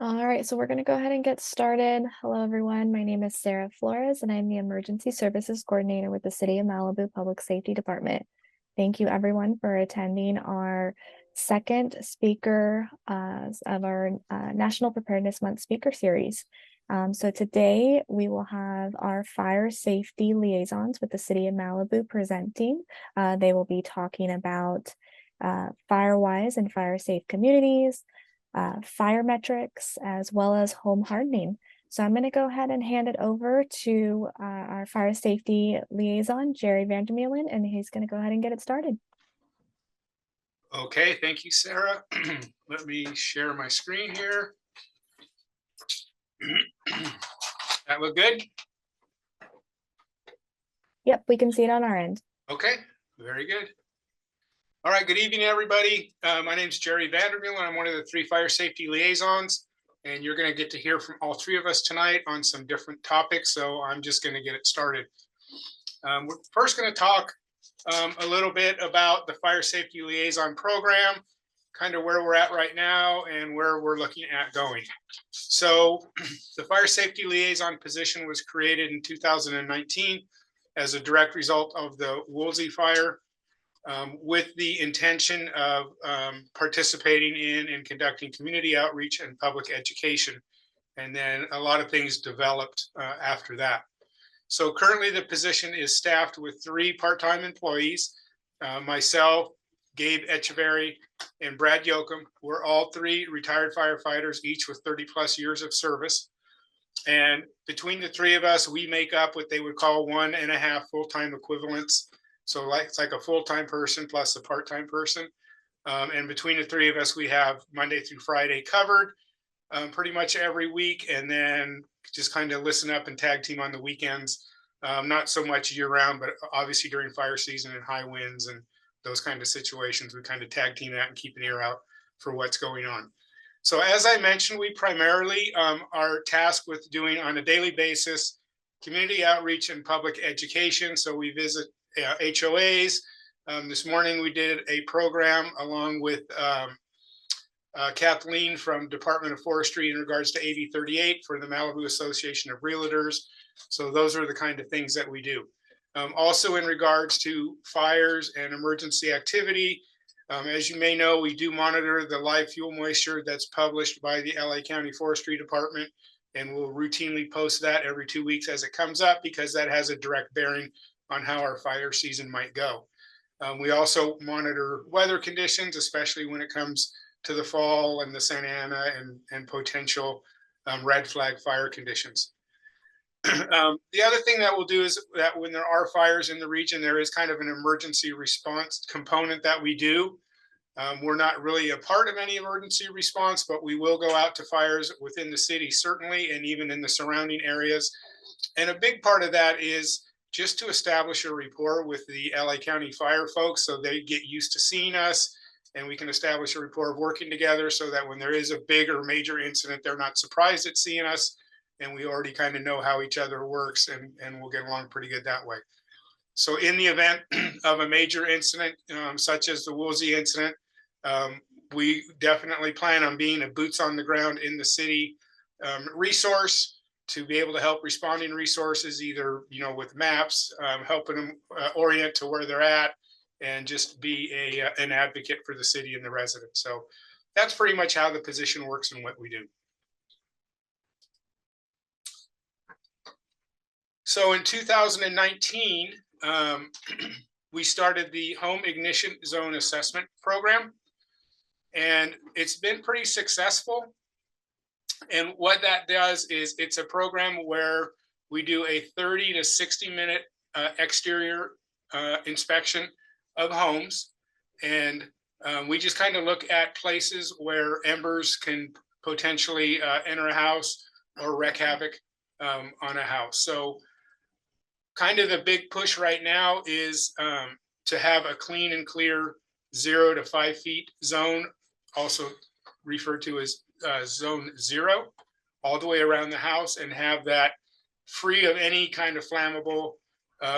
All right, so we're going to go ahead and get started. Hello, everyone. My name is Sarah Flores, and I'm the Emergency Services Coordinator with the City of Malibu Public Safety Department. Thank you, everyone, for attending our second speaker of our National Preparedness Month speaker series. So today we will have our fire safety liaisons with the City of Malibu presenting. They will be talking about Firewise and Firesafe communities, fire metrics, as well as home hardening. So I'm going to go ahead and hand it over to our fire safety liaison, Jerry Vandermeulen, and he's going to go ahead and get it started. Okay, thank you, Sarah. Let me share my screen here. That look good? Yep, we can see it on our end. Okay, very good. All right, good evening, everybody. My name is Jerry Vandermeulen. I'm one of the 3 fire safety liaisons, and you're going to get to hear from all 3 of us tonight on some different topics, so I'm just going to get it started. We're first going to talk a little bit about the fire safety liaison program, kind of where we're at right now and where we're looking at going. So the fire safety liaison position was created in 2019 as a direct result of the Woolsey fire, with the intention of participating in and conducting community outreach and public education. And then a lot of things developed after that. So currently the position is staffed with 3 part-time employees, myself, Gabe Etcheverry, and Brad Yocum. We're all 3 retired firefighters, each with 30 plus years of service. And between the 3 of us, we make up what they would call 1.5 full-time equivalents. So it's like a full-time person plus a part-time person. And between the 3 of us, we have Monday through Friday covered pretty much every week. And then just kind of listen up and tag team on the weekends. Not so much year round, but obviously during fire season and high winds and those kind of situations, we kind of tag team that and keep an ear out for what's going on. So as I mentioned, we primarily are tasked with doing on a daily basis community outreach and public education. So we visit HOAs. This morning we did a program along with Kathleen from Department of Forestry in regards to AB 38 for the Malibu Association of Realtors. So those are the kind of things that we do. Also in regards to fires and emergency activity, as you may know, we do monitor the live fuel moisture that's published by the LA County Forestry Department, and we'll routinely post that every 2 weeks as it comes up because that has a direct bearing on how our fire season might go. We also monitor weather conditions, especially when it comes to the fall and the Santa Ana and potential red flag fire conditions. The other thing that we'll do is that when there are fires in the region, there is kind of an emergency response component that we do. We're not really a part of any emergency response, but we will go out to fires within the city, certainly, and even in the surrounding areas. And a big part of that is just to establish a rapport with the LA County fire folks so they get used to seeing us and we can establish a rapport of working together so that when there is a big or major incident, they're not surprised at seeing us. And we already kind of know how each other works and we'll get along pretty good that way. So in the event of a major incident, such as the Woolsey incident, we definitely plan on being a boots on the ground in the city resource to be able to help responding resources, either, with maps, helping them orient to where they're at, and just be an advocate for the city and the residents. So that's pretty much how the position works and what we do. So in 2019, we started the Home Ignition Zone Assessment Program, and it's been pretty successful. And what that does is it's a program where we do a 30 to 60 minute exterior inspection of homes. And we just kind of look at places where embers can potentially enter a house or wreak havoc on a house. So kind of the big push right now is to have a clean and clear 0 to 5 feet zone, also referred to as zone 0, all the way around the house, and have that free of any kind of flammable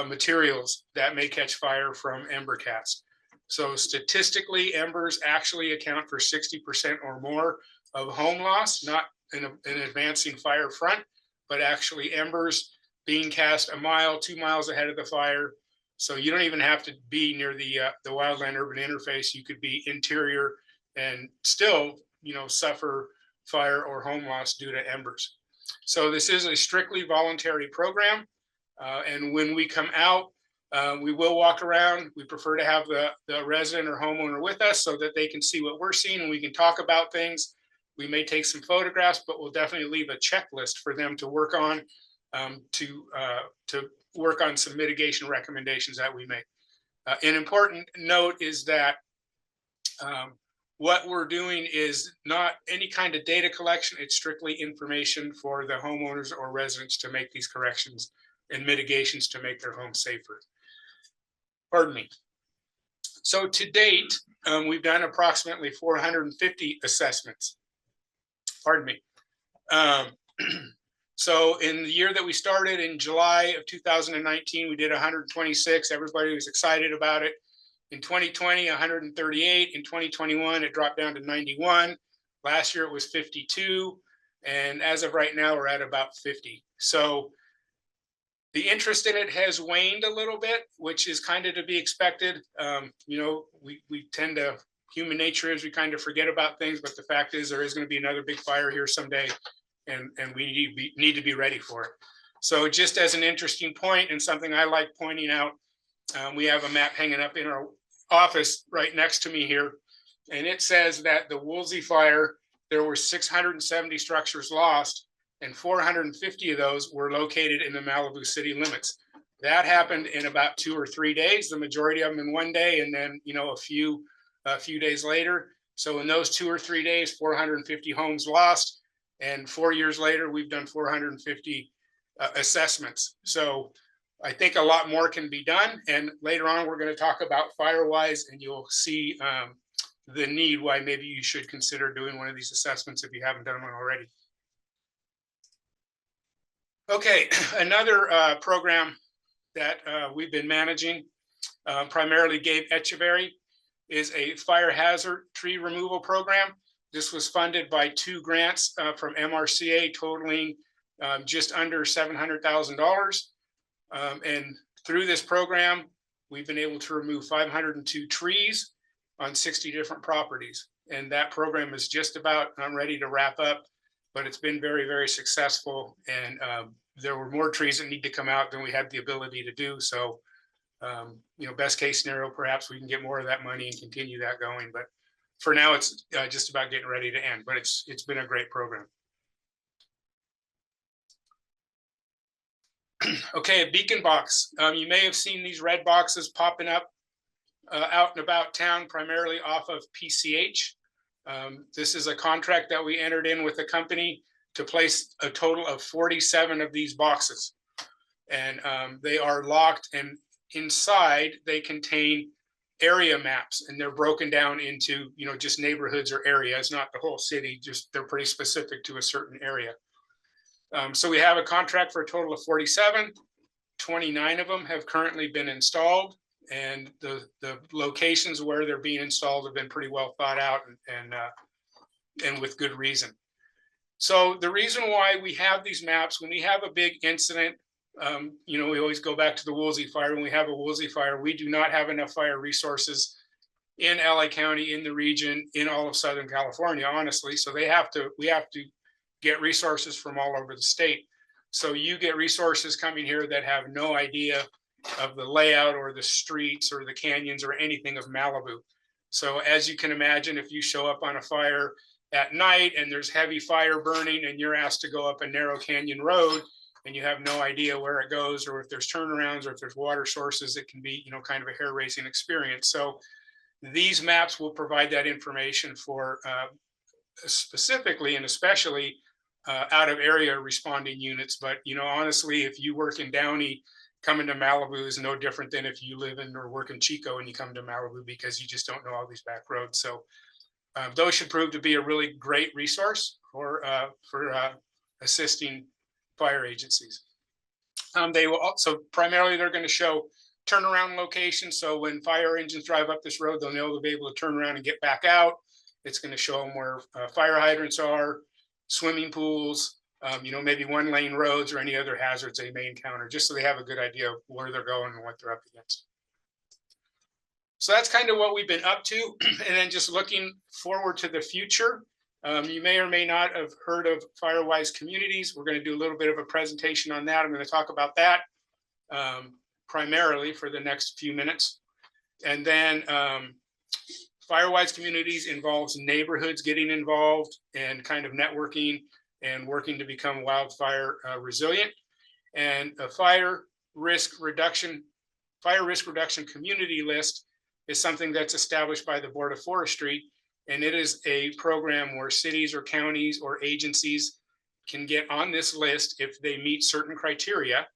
materials that may catch fire from ember cast. So statistically, embers actually account for 60% or more of home loss, not an advancing fire front, but actually embers being cast a mile, 2 miles ahead of the fire. So you don't even have to be near the wildland urban interface. You could be interior and still, suffer fire or home loss due to embers. So this is a strictly voluntary program. And when we come out, we will walk around. We prefer to have the resident or homeowner with us so that they can see what we're seeing and we can talk about things. We may take some photographs, but we'll definitely leave a checklist for them to work on, to work on some mitigation recommendations that we make. An important note is that what we're doing is not any kind of data collection. It's strictly information for the homeowners or residents to make these corrections and mitigations to make their home safer. Pardon me. So to date, we've done approximately 450 assessments. Pardon me. So in the year that we started in July of 2019, we did 126. Everybody was excited about it. In 2020, 138. In 2021, it dropped down to 91. Last year, it was 52. And as of right now, we're at about 50. So the interest in it has waned a little bit, which is kind of to be expected. We tend to, human nature is we kind of forget about things, but the fact is there is going to be another big fire here someday, and we need to be ready for it. So just as an interesting point and something I like pointing out, we have a map hanging up in our office right next to me here, and it says that the Woolsey fire, there were 670 structures lost, and 450 of those were located in the Malibu city limits. That happened in about 2 or 3 days, the majority of them in one day, and then a few days later. So in those 2 or 3 days, 450 homes lost, and 4 years later, we've done 450 assessments. So I think a lot more can be done. And later on, we're going to talk about Firewise, and you'll see the need why maybe you should consider doing one of these assessments if you haven't done one already. Okay, another program that we've been managing, primarily Gabe Etcheverry, is a fire hazard tree removal program. This was funded by 2 grants from MRCA totaling just under $700,000. And through this program, we've been able to remove 502 trees on 60 different properties. And that program is just about ready to wrap up, but it's been very, very successful. And there were more trees that need to come out than we had the ability to do. So, best case scenario, perhaps we can get more of that money and continue that going. But for now, it's just about getting ready to end, but it's been a great program. Okay, a beacon box. You may have seen these red boxes popping up out and about town, primarily off of PCH. This is a contract that we entered in with a company to place a total of 47 of these boxes. And they are locked, and inside they contain area maps, and they're broken down into, just neighborhoods or areas, not the whole city, just they're pretty specific to a certain area. So we have a contract for a total of 47. 29 of them have currently been installed, and the locations where they're being installed have been pretty well thought out and with good reason. So the reason why we have these maps, when we have a big incident, we always go back to the Woolsey fire. When we have a Woolsey fire, we do not have enough fire resources in LA County, in the region, in all of Southern California, honestly. So we have to get resources from all over the state. So you get resources coming here that have no idea of the layout or the streets or the canyons or anything of Malibu. So as you can imagine, if you show up on a fire at night and there's heavy fire burning and you're asked to go up a narrow canyon road and you have no idea where it goes, or if there's turnarounds or if there's water sources, it can be, kind of a hair-raising experience. So these maps will provide that information for specifically and especially out of area responding units. But, honestly, if you work in Downey, coming to Malibu is no different than if you live in or work in Chico and you come to Malibu, because you just don't know all these back roads. So those should prove to be a really great resource for assisting fire agencies. They will also, primarily, they're going to show turnaround locations. So when fire engines drive up this road, they'll know they'll be able to turn around and get back out. It's going to show them where fire hydrants are. swimming pools, maybe one lane roads or any other hazards they may encounter, just so they have a good idea of where they're going and what they're up against. So that's kind of what we've been up to. And then just looking forward to the future, you may or may not have heard of Firewise Communities. We're going to do a little bit of a presentation on that. I'm going to talk about that primarily for the next few minutes. And then Firewise Communities involves neighborhoods getting involved and kind of networking and working to become wildfire resilient. And a fire risk reduction community list is something that's established by the Board of Forestry. And it is a program where cities or counties or agencies can get on this list if they meet certain criteria.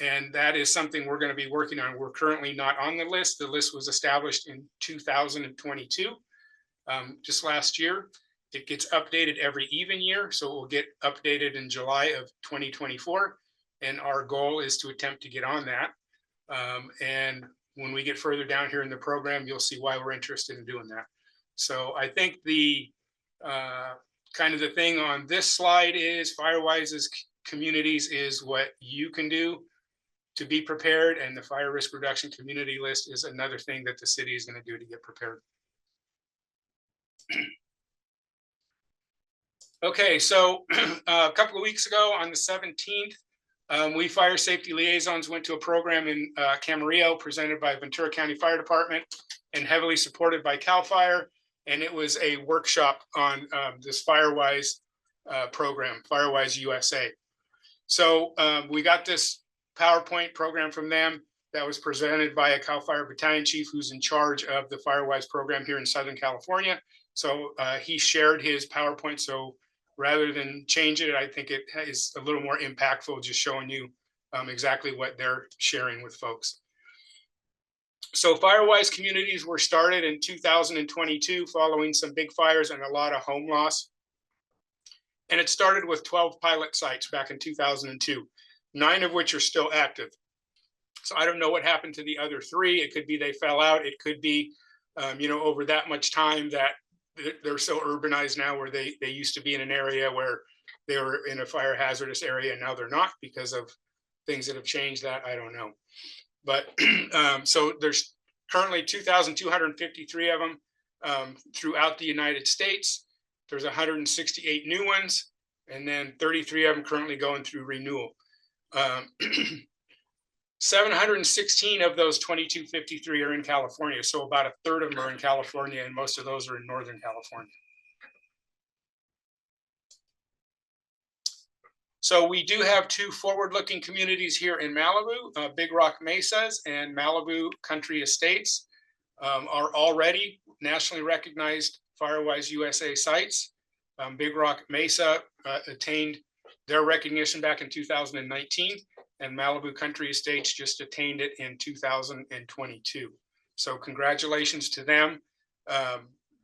And that is something we're going to be working on. We're currently not on the list. The list was established in 2022, just last year. It gets updated every even year, so it will get updated in July of 2024. And our goal is to attempt to get on that. And when we get further down here in the program, you'll see why we're interested in doing that. So I think the kind of the thing on this slide is Firewise's communities is what you can do to be prepared, and the fire risk reduction community list is another thing that the city is going to do to get prepared. Okay, so a couple of weeks ago on the 17th, we fire safety liaisons went to a program in Camarillo presented by Ventura County Fire Department and heavily supported by CAL FIRE. And it was a workshop on this Firewise program, Firewise USA. So we got this PowerPoint program from them that was presented by a CAL FIRE battalion chief who's in charge of the Firewise program here in Southern California. So he shared his PowerPoint. So rather than change it, I think it is a little more impactful, just showing you exactly what they're sharing with folks. So Firewise communities were started in 2022 following some big fires and a lot of home loss. And it started with 12 pilot sites back in 2002, 9 of which are still active. So I don't know what happened to the other 3. It could be they fell out. It could be, over that much time that they're so urbanized now where they used to be in an area where they were in a fire hazardous area and now they're not because of things that have changed that. I don't know. But so there's currently 2,253 of them throughout the United States. There's 168 new ones, and then 33 of them currently going through renewal. 716 of those 2,253 are in California. So about a third of them are in California, and most of those are in Northern California. So we do have 2 forward-looking communities here in Malibu, Big Rock Mesas and Malibu Country Estates are already nationally recognized Firewise USA sites. Big Rock Mesa attained their recognition back in 2019, and Malibu Country Estates just attained it in 2022. So congratulations to them.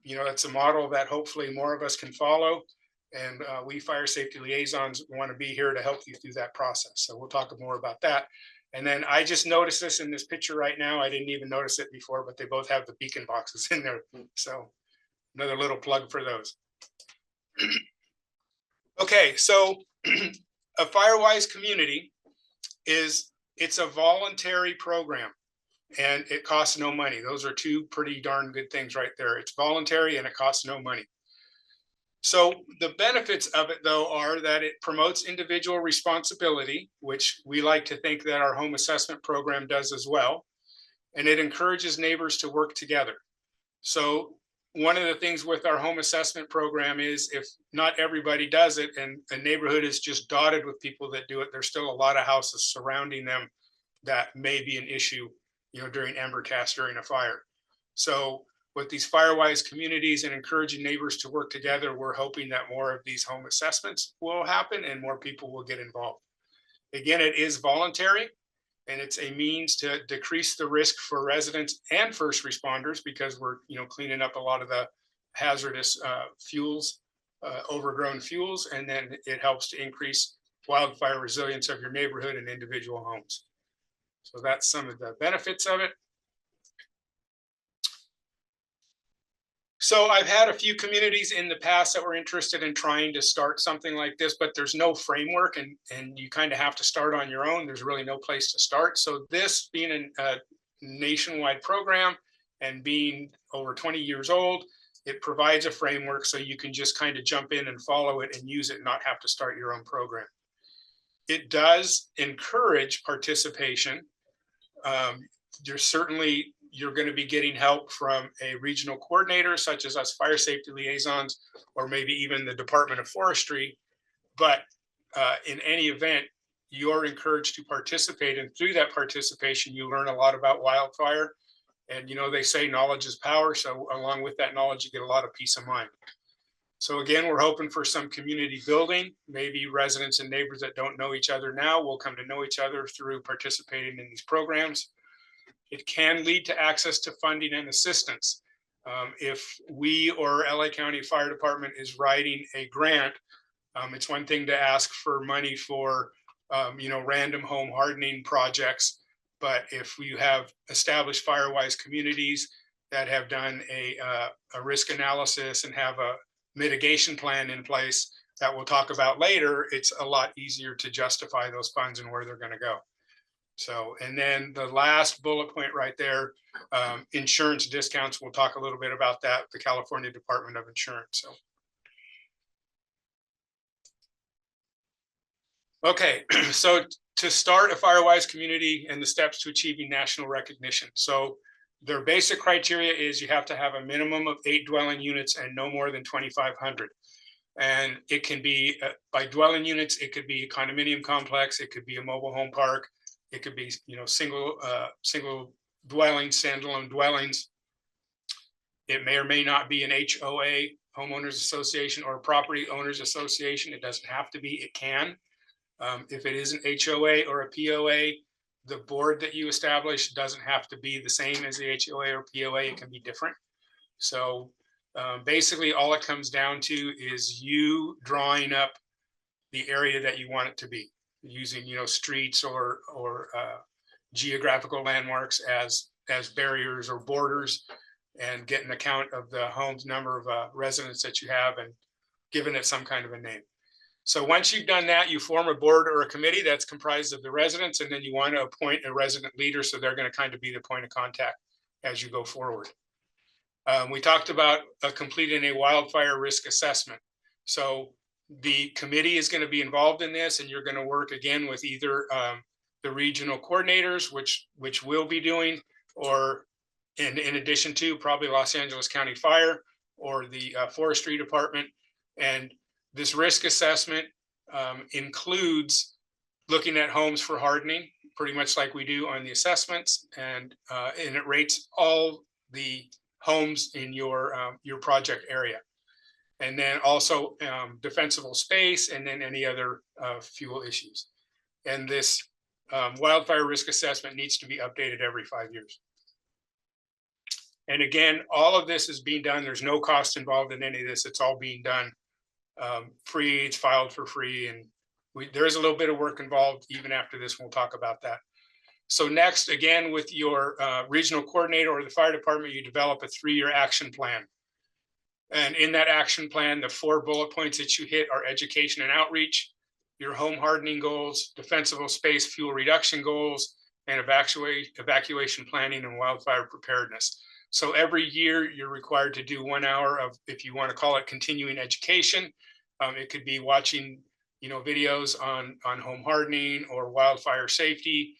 It's a model that hopefully more of us can follow. And we fire safety liaisons want to be here to help you through that process. So we'll talk more about that. And then I just noticed this in this picture right now. I didn't even notice it before, but they both have the beacon boxes in there. So another little plug for those. Okay, so a Firewise community it's a voluntary program and it costs no money. Those are 2 pretty darn good things right there. It's voluntary and it costs no money. So the benefits of it, though, are that it promotes individual responsibility, which we like to think that our home assessment program does as well. And it encourages neighbors to work together. So one of the things with our home assessment program is if not everybody does it and a neighborhood is just dotted with people that do it, there's still a lot of houses surrounding them that may be an issue, during embercast during a fire. So with these Firewise communities and encouraging neighbors to work together, we're hoping that more of these home assessments will happen and more people will get involved. Again, it is voluntary and it's a means to decrease the risk for residents and first responders because we're cleaning up a lot of the hazardous fuels, overgrown fuels, and then it helps to increase wildfire resilience of your neighborhood and individual homes. So that's some of the benefits of it. So I've had a few communities in the past that were interested in trying to start something like this, but there's no framework, and you kind of have to start on your own. There's really no place to start. So this being a nationwide program and being over 20 years old, it provides a framework so you can just kind of jump in and follow it and use it and not have to start your own program. It does encourage participation. You're going to be getting help from a regional coordinator, such as us fire safety liaisons, or maybe even the Department of Forestry. But in any event, you're encouraged to participate. And through that participation, you learn a lot about wildfire. And, they say knowledge is power. So along with that knowledge, you get a lot of peace of mind. So again, we're hoping for some community building. Maybe residents and neighbors that don't know each other now will come to know each other through participating in these programs. It can lead to access to funding and assistance. If we or LA County Fire Department is writing a grant, it's one thing to ask for money for, random home hardening projects. But if you have established Firewise communities that have done a risk analysis and have a mitigation plan in place that we'll talk about later, it's a lot easier to justify those funds and where they're going to go. So, and then the last bullet point right there, insurance discounts. We'll talk a little bit about that, the California Department of Insurance. So, okay, so to start a Firewise community and the steps to achieving national recognition. So their basic criteria is you have to have a minimum of 8 dwelling units and no more than 2,500. And it can be by dwelling units, it could be a condominium complex, it could be a mobile home park, it could be, single dwellings, standalone dwellings. It may or may not be an HOA, homeowners association, or a property owners association. It doesn't have to be, it can. If it is an HOA or a POA, the board that you establish doesn't have to be the same as the HOA or POA. It can be different. So basically all it comes down to is you drawing up the area that you want it to be, using streets or geographical landmarks as barriers or borders, and get an account of the home's number of residents that you have and giving it some kind of a name. So once you've done that, you form a board or a committee that's comprised of the residents, and then you want to appoint a resident leader, so they're going to kind of be the point of contact as you go forward. We talked about completing a wildfire risk assessment. So the committee is going to be involved in this, and you're going to work again with either the regional coordinators, which we'll be doing, or in addition to probably Los Angeles County Fire or the Forestry Department. And this risk assessment includes looking at homes for hardening, pretty much like we do on the assessments, and it rates all the homes in your project area. And then also defensible space, and then any other fuel issues. And this wildfire risk assessment needs to be updated every 5 years. And again, all of this is being done. There's no cost involved in any of this. It's all being done free. It's filed for free. And there is a little bit of work involved even after this. We'll talk about that. So next, again, with your regional coordinator or the fire department, you develop a 3-year action plan. And in that action plan, the 4 bullet points that you hit are education and outreach, your home hardening goals, defensible space fuel reduction goals, and evacuation planning and wildfire preparedness. So every year you're required to do 1 hour of, if you want to call it, continuing education. It could be watching, videos on home hardening or wildfire safety.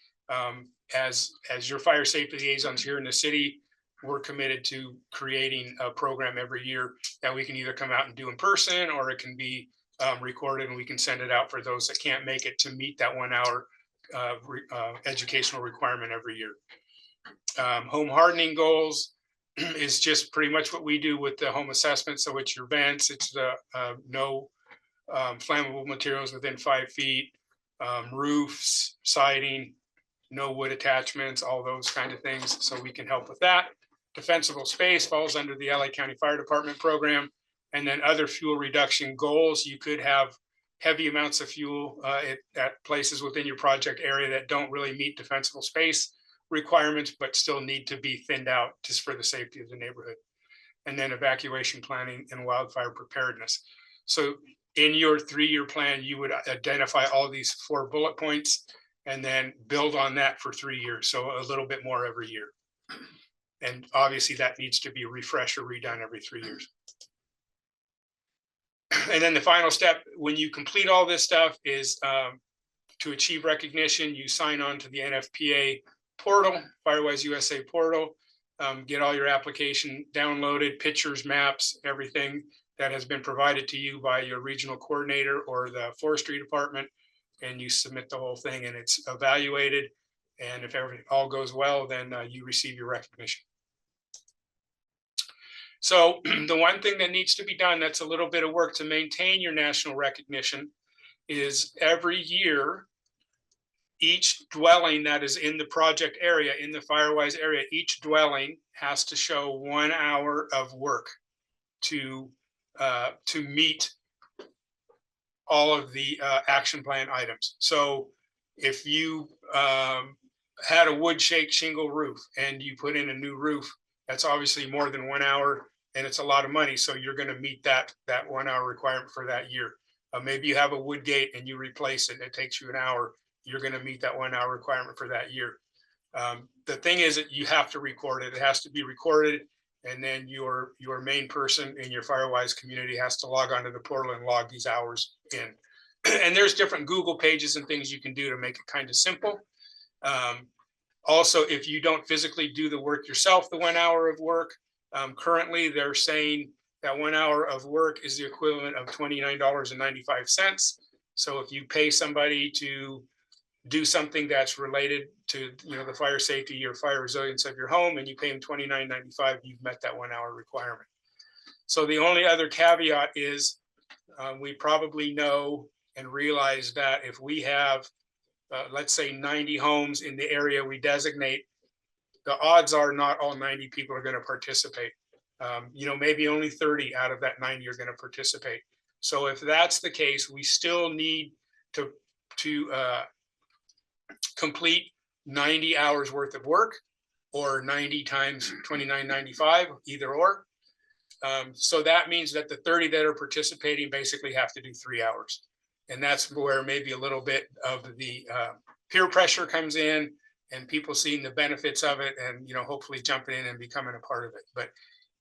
As your fire safety liaisons here in the city, we're committed to creating a program every year that we can either come out and do in person, or it can be recorded and we can send it out for those that can't make it to meet that 1 hour educational requirement every year. Home hardening goals is just pretty much what we do with the home assessment. So it's your vents, it's the no flammable materials within 5 feet, roofs, siding, no wood attachments, all those kind of things. So we can help with that. Defensible space falls under the LA County Fire Department program. And then other fuel reduction goals, you could have heavy amounts of fuel at places within your project area that don't really meet defensible space requirements, but still need to be thinned out just for the safety of the neighborhood. and then evacuation planning and wildfire preparedness. So in your 3-year plan, you would identify all these 4 bullet points and then build on that for 3 years. So a little bit more every year. And obviously that needs to be refreshed or redone every 3 years. And then the final step, when you complete all this stuff, is to achieve recognition, you sign on to the NFPA portal, Firewise USA portal, get all your application downloaded, pictures, maps, everything that has been provided to you by your regional coordinator or the forestry department, and you submit the whole thing and it's evaluated. And if everything all goes well, then you receive your recognition. So the one thing that needs to be done, that's a little bit of work to maintain your national recognition, is every year, each dwelling that is in the project area, in the Firewise area, each dwelling has to show 1 hour of work to meet all of the action plan items. So if you had a wood shake shingle roof and you put in a new roof, that's obviously more than 1 hour, and it's a lot of money. So you're going to meet that 1 hour requirement for that year. Maybe you have a wood gate and you replace it, and it takes you an hour. You're going to meet that 1 hour requirement for that year. The thing is that you have to record it. It has to be recorded, and then your main person in your Firewise community has to log onto the portal and log these hours in. And there's different Google pages and things you can do to make it kind of simple. Also, if you don't physically do the work yourself, the 1 hour of work, currently they're saying that 1 hour of work is the equivalent of $29.95. So if you pay somebody to do something that's related to, the fire safety or fire resilience of your home, and you pay them $29.95, you've met that 1 hour requirement. So the only other caveat is we probably know and realize that if we have, let's say 90 homes in the area we designate, the odds are not all 90 people are going to participate. Maybe only 30 out of that 90 are going to participate. So if that's the case, we still need to complete 90 hours worth of work, or 90 times $29.95, either or. So that means that the 30 that are participating basically have to do 3 hours. And that's where maybe a little bit of the peer pressure comes in, and people seeing the benefits of it, and hopefully jumping in and becoming a part of it. But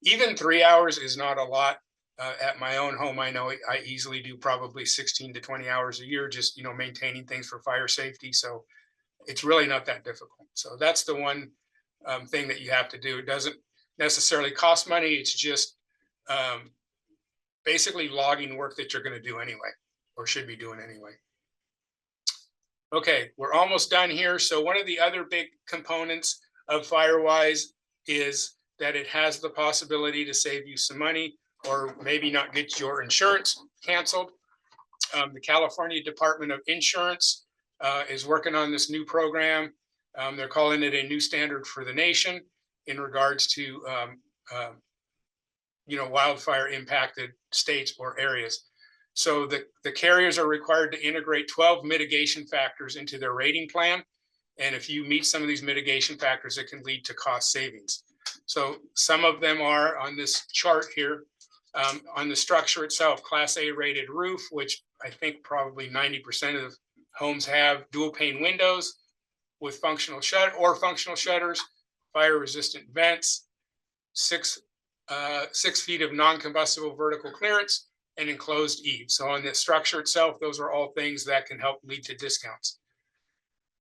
even 3 hours is not a lot. At my own home, I know I easily do probably 16 to 20 hours a year, just maintaining things for fire safety. So it's really not that difficult. So that's the one thing that you have to do. It doesn't necessarily cost money. It's just basically logging work that you're going to do anyway, or should be doing anyway. Okay, we're almost done here. So one of the other big components of Firewise is that it has the possibility to save you some money, or maybe not get your insurance canceled. The California Department of Insurance is working on this new program. They're calling it a new standard for the nation in regards to wildfire impacted states or areas. So the carriers are required to integrate 12 mitigation factors into their rating plan. And if you meet some of these mitigation factors, it can lead to cost savings. So some of them are on this chart here. On the structure itself, Class A rated roof, which I think probably 90% of homes have dual pane windows with functional shutters, fire resistant vents, 6 feet of non-combustible vertical clearance, and enclosed eaves. So on the structure itself, those are all things that can help lead to discounts.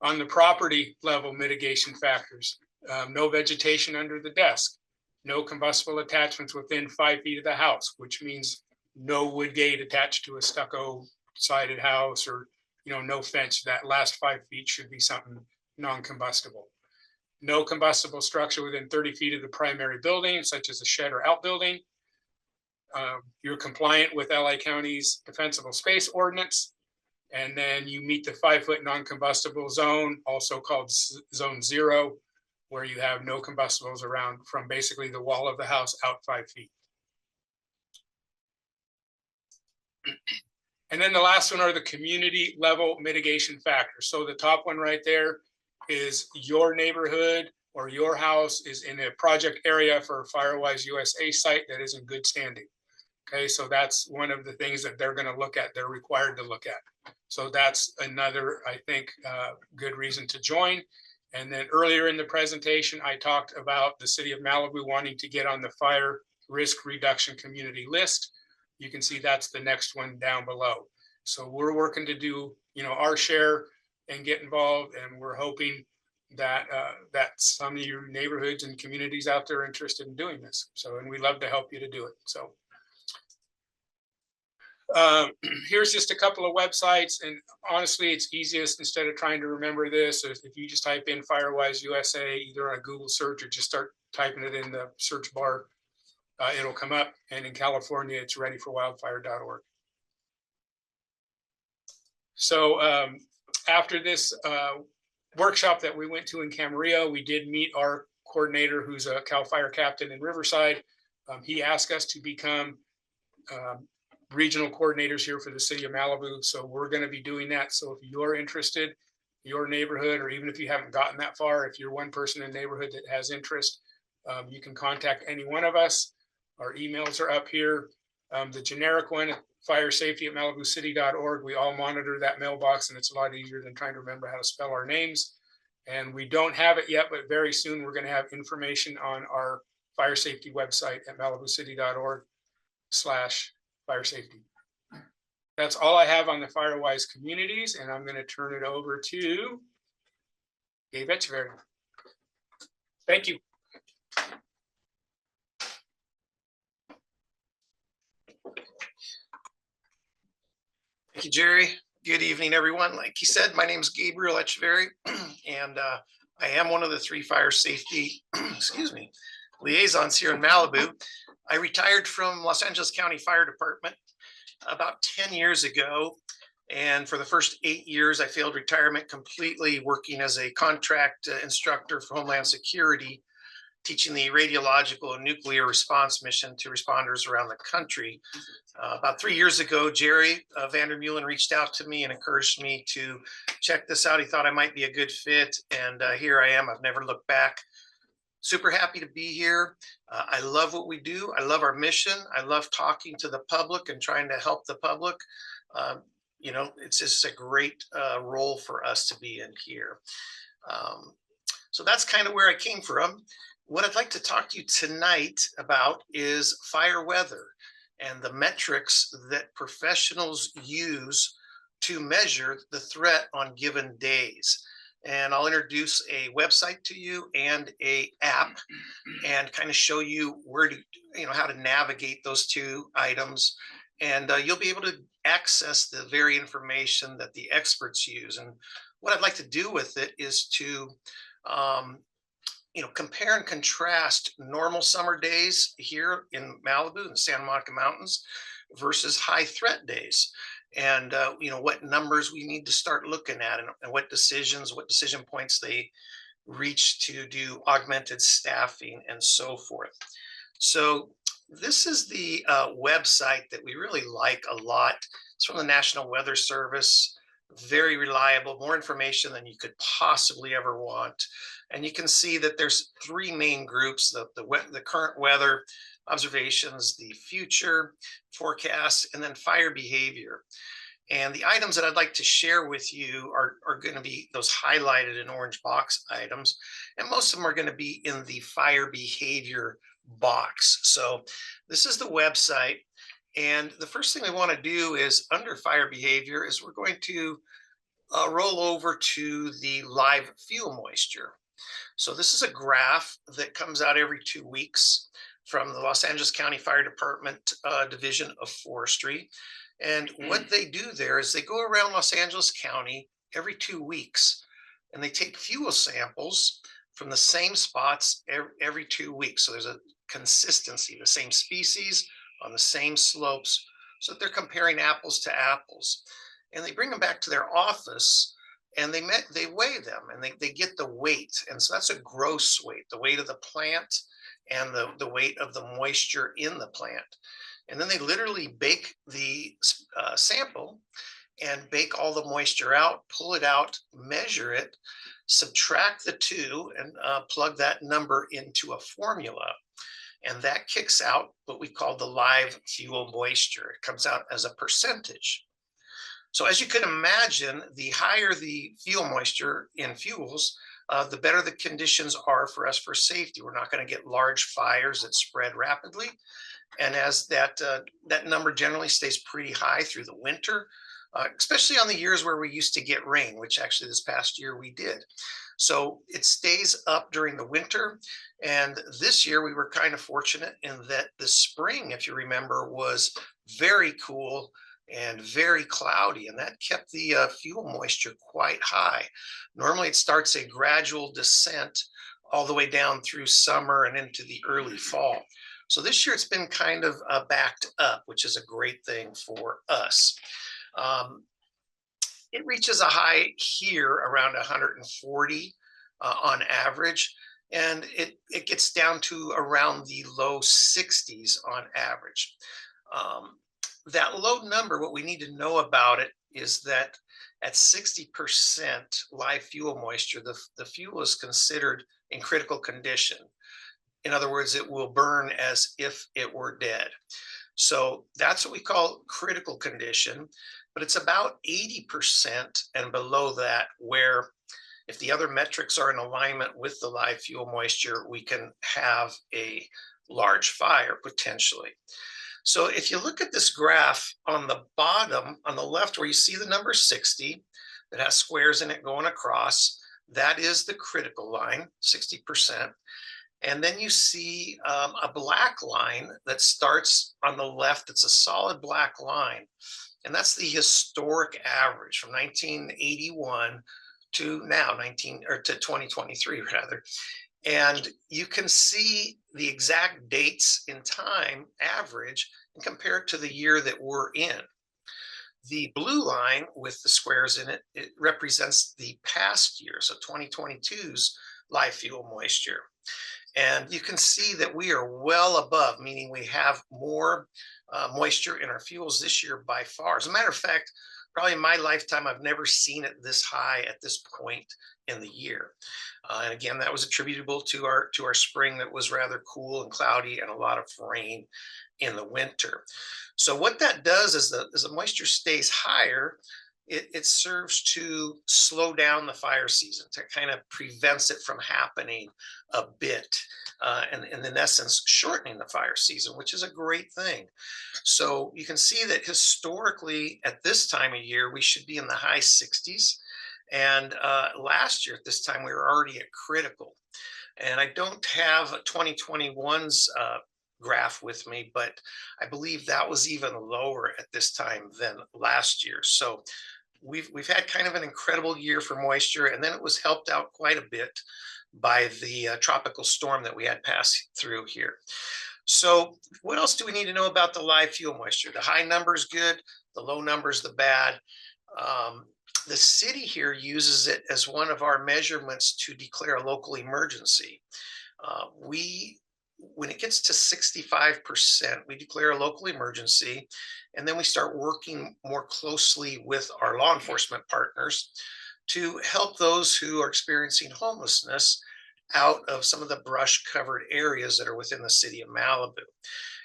On the property level mitigation factors, no vegetation under the desk, no combustible attachments within 5 feet of the house, which means no wood gate attached to a stucco sided house, or no fence. That last 5 feet should be something non-combustible. No combustible structure within 30 feet of the primary building, such as a shed or outbuilding. You're compliant with LA County's defensible space ordinance, and then you meet the 5-foot non-combustible zone, also called zone 0, where you have no combustibles around from basically the wall of the house out 5 feet. And then the last one are the community level mitigation factors. So the top one right there is your neighborhood or your house is in a project area for Firewise USA site that is in good standing. Okay, so that's one of the things that they're going to look at, they're required to look at. So that's another, I think, good reason to join. And then earlier in the presentation, I talked about the city of Malibu wanting to get on the fire risk reduction community list. You can see that's the next one down below. So we're working to do, our share and get involved, and we're hoping that that some of your neighborhoods and communities out there are interested in doing this. So, and we'd love to help you to do it. So here's just a couple of websites, and honestly, it's easiest, instead of trying to remember this, if you just type in Firewise USA, either on a Google search or just start typing it in the search bar, it'll come up. And in California, it's readyforwildfire.org. So after this workshop that we went to in Camarillo, we did meet our coordinator, who's a CAL FIRE captain in Riverside. He asked us to become regional coordinators here for the city of Malibu. So we're going to be doing that. So if you're interested, your neighborhood, or even if you haven't gotten that far, if you're one person in the neighborhood that has interest, you can contact any one of us. Our emails are up here. The generic one, firesafety@malibucity.org. We all monitor that mailbox, and it's a lot easier than trying to remember how to spell our names. And we don't have it yet, but very soon we're going to have information on our fire safety website at malibucity.org/fire safety. That's all I have on the Firewise communities, and I'm going to turn it over to Gabe Etcheverry. Thank you. Thank you, Jerry. Good evening, everyone. Like he said, my name is Gabriel Etcheverry, and I am one of the 3 fire safety, liaisons here in Malibu. I retired from Los Angeles County Fire Department about 10 years ago. And for the first 8 years, I failed retirement completely, working as a contract instructor for Homeland Security, teaching the radiological and nuclear response mission to responders around the country. About 3 years ago, Jerry Vandermeulen reached out to me and encouraged me to check this out. He thought I might be a good fit, and here I am. I've never looked back. Super happy to be here. I love what we do. I love our mission. I love talking to the public and trying to help the public. It's just a great role for us to be in here. So that's kind of where I came from. What I'd like to talk to you tonight about is fire weather and the metrics that professionals use to measure the threat on given days. And I'll introduce a website to you and a app, and kind of show you how to navigate those two items. And you'll be able to access the very information that the experts use. And what I'd like to do with it is to compare and contrast normal summer days here in Malibu and the Santa Monica Mountains versus high threat days. And what numbers we need to start looking at, and what decision points they reach to do augmented staffing and so forth. So this is the website that we really like a lot. It's from the National Weather Service. Very reliable, more information than you could possibly ever want. And you can see that there's 3 main groups: the current weather, observations, the future forecasts, and then fire behavior. And the items that I'd like to share with you are going to be those highlighted in orange box items. And most of them are going to be in the fire behavior box. So this is the website. And the first thing we want to do is, under fire behavior, is we're going to roll over to the live fuel moisture. So this is a graph that comes out every 2 weeks from the Los Angeles County Fire Department Division of Forestry. And what they do there is they go around Los Angeles County every 2 weeks, and they take fuel samples from the same spots every 2 weeks. So there's a consistency, the same species on the same slopes, so that they're comparing apples to apples. And they bring them back to their office, and they weigh them, and they get the weight. And so that's a gross weight, the weight of the plant and the weight of the moisture in the plant. And then they literally bake the sample, and bake all the moisture out, pull it out, measure it, subtract the two, and plug that number into a formula. And that kicks out what we call the live fuel moisture. It comes out as a percentage. So as you can imagine, the higher the fuel moisture in fuels, the better the conditions are for us for safety. We're not going to get large fires that spread rapidly. And as that number generally stays pretty high through the winter, especially on the years where we used to get rain, which actually this past year we did. So it stays up during the winter. And this year we were kind of fortunate in that the spring, if you remember, was very cool and very cloudy, and that kept the fuel moisture quite high. Normally it starts a gradual descent all the way down through summer and into the early fall. So this year it's been kind of backed up, which is a great thing for us. It reaches a high here around 140 on average, and it gets down to around the low 60s on average. That low number, what we need to know about it is that at 60% live fuel moisture, the fuel is considered in critical condition. In other words, it will burn as if it were dead. So that's what we call critical condition, but it's about 80% and below that where if the other metrics are in alignment with the live fuel moisture, we can have a large fire potentially. So if you look at this graph on the bottom, on the left, where you see the number 60 that has squares in it going across, that is the critical line, 60%. And then you see a black line that starts on the left. It's a solid black line. And that's the historic average from 1981 to now, to 2023 rather. And you can see the exact dates in time average and compare it to the year that we're in. The blue line with the squares in it, it represents the past year, so 2022's live fuel moisture. And you can see that we are well above, meaning we have more moisture in our fuels this year by far. As a matter of fact, probably in my lifetime, I've never seen it this high at this point in the year. And again, that was attributable to our spring that was rather cool and cloudy and a lot of rain in the winter. So what that does is as the moisture stays higher, it serves to slow down the fire season, to kind of prevents it from happening a bit, and in essence, shortening the fire season, which is a great thing. So you can see that historically at this time of year, we should be in the high 60s. And last year at this time, we were already at critical. And I don't have 2021's graph with me, but I believe that was even lower at this time than last year. So we've had kind of an incredible year for moisture, and then it was helped out quite a bit by the tropical storm that we had pass through here. So what else do we need to know about the live fuel moisture? The high number is good, the low number is the bad. The city here uses it as one of our measurements to declare a local emergency. When it gets to 65%, we declare a local emergency, and then we start working more closely with our law enforcement partners to help those who are experiencing homelessness out of some of the brush covered areas that are within the city of Malibu.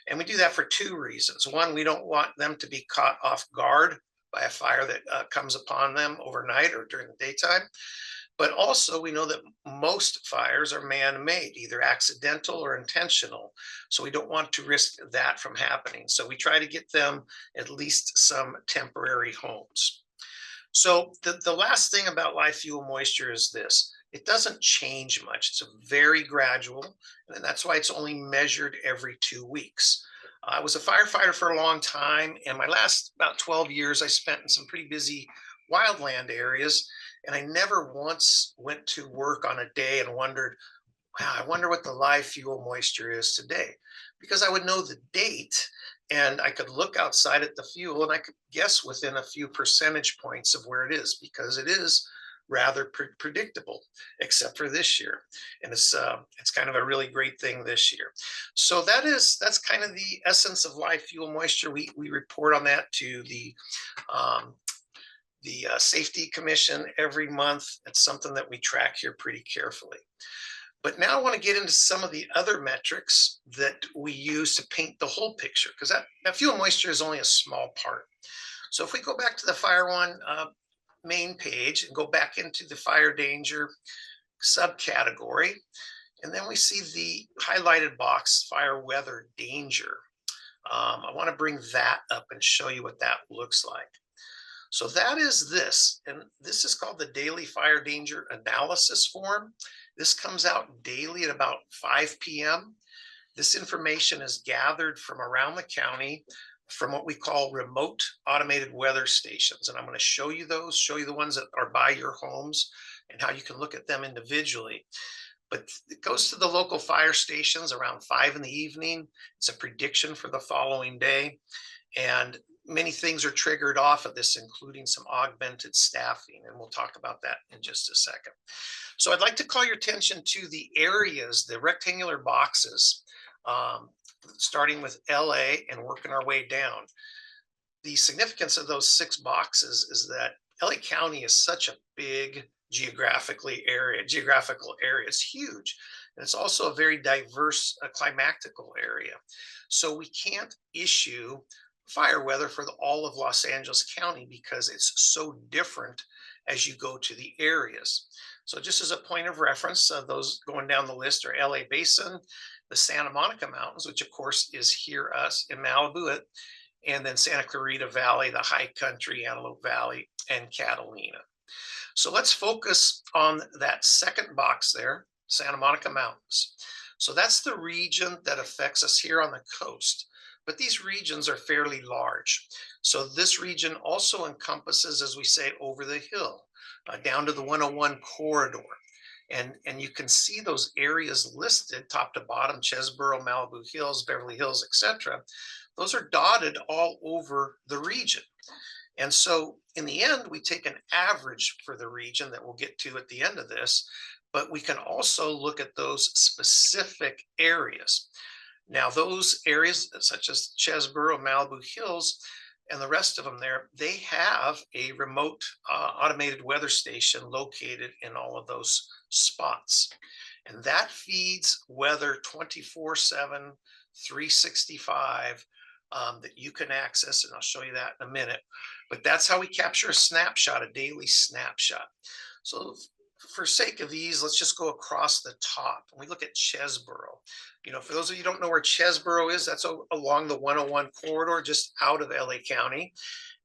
And we do that for two reasons. One, we don't want them to be caught off guard by a fire that comes upon them overnight or during the daytime. But also we know that most fires are man-made, either accidental or intentional. So we don't want to risk that from happening. So we try to get them at least some temporary homes. So the last thing about live fuel moisture is this. It doesn't change much. It's very gradual, and that's why it's only measured every 2 weeks. I was a firefighter for a long time, and my last about 12 years I spent in some pretty busy wildland areas, and I never once went to work on a day and wondered, wow, I wonder what the live fuel moisture is today. Because I would know the date, and I could look outside at the fuel, and I could guess within a few percentage points of where it is, because it is rather predictable, except for this year. And it's kind of a really great thing this year. So that's kind of the essence of live fuel moisture. We report on that to the the Safety Commission every month. It's something that we track here pretty carefully. But now I want to get into some of the other metrics that we use to paint the whole picture, because that fuel moisture is only a small part. So if we go back to the Fire One main page and go back into the fire danger subcategory, and then we see the highlighted box, fire weather danger. I want to bring that up and show you what that looks like. So that is this, and this is called the Daily Fire Danger Analysis Form. This comes out daily at about 5 p.m. This information is gathered from around the county from what we call remote automated weather stations. And I'm going to show you those, show you the ones that are by your homes and how you can look at them individually. But it goes to the local fire stations around 5 in the evening. It's a prediction for the following day. And many things are triggered off of this, including some augmented staffing. And we'll talk about that in just a second. So I'd like to call your attention to the areas, the rectangular boxes, starting with LA and working our way down. The significance of those 6 boxes is that LA County is such a big geographical area. It's huge. And it's also a very diverse climactical area. So we can't issue fire weather for all of Los Angeles County because it's so different as you go to the areas. So just as a point of reference, those going down the list are LA Basin, the Santa Monica Mountains, which of course is here us in Malibu, and then Santa Clarita Valley, the High Country, Antelope Valley, and Catalina. So let's focus on that second box there, Santa Monica Mountains. So that's the region that affects us here on the coast. But these regions are fairly large. So this region also encompasses, as we say, over the hill, down to the 101 corridor. And you can see those areas listed top to bottom: Chesborough, Malibu Hills, Beverly Hills, etc. Those are dotted all over the region. And so in the end, we take an average for the region that we'll get to at the end of this, but we can also look at those specific areas. Now, those areas such as Chesborough, Malibu Hills, and the rest of them there, they have a remote automated weather station located in all of those spots. And that feeds weather 24/7, 365 that you can access. And I'll show you that in a minute. But that's how we capture a snapshot, a daily snapshot. So for sake of ease, let's just go across the top. And we look at Chesborough. You know, for those of you who don't know where Chesborough is, that's along the 101 corridor, just out of LA County.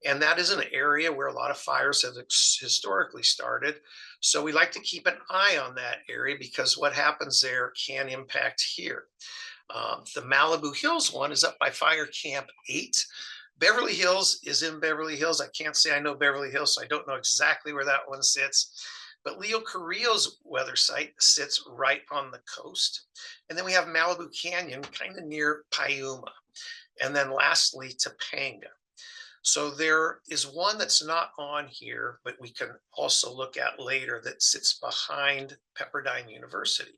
And that is an area where a lot of fires have historically started. So we like to keep an eye on that area because what happens there can impact here. The Malibu Hills one is up by Fire Camp 8. Beverly Hills is in Beverly Hills. I can't say I know Beverly Hills, so I don't know exactly where that one sits. But Leo Carrillo's weather site sits right on the coast. And then we have Malibu Canyon kind of near Piuma. And then lastly, Topanga. So there is one that's not on here, but we can also look at later that sits behind Pepperdine University.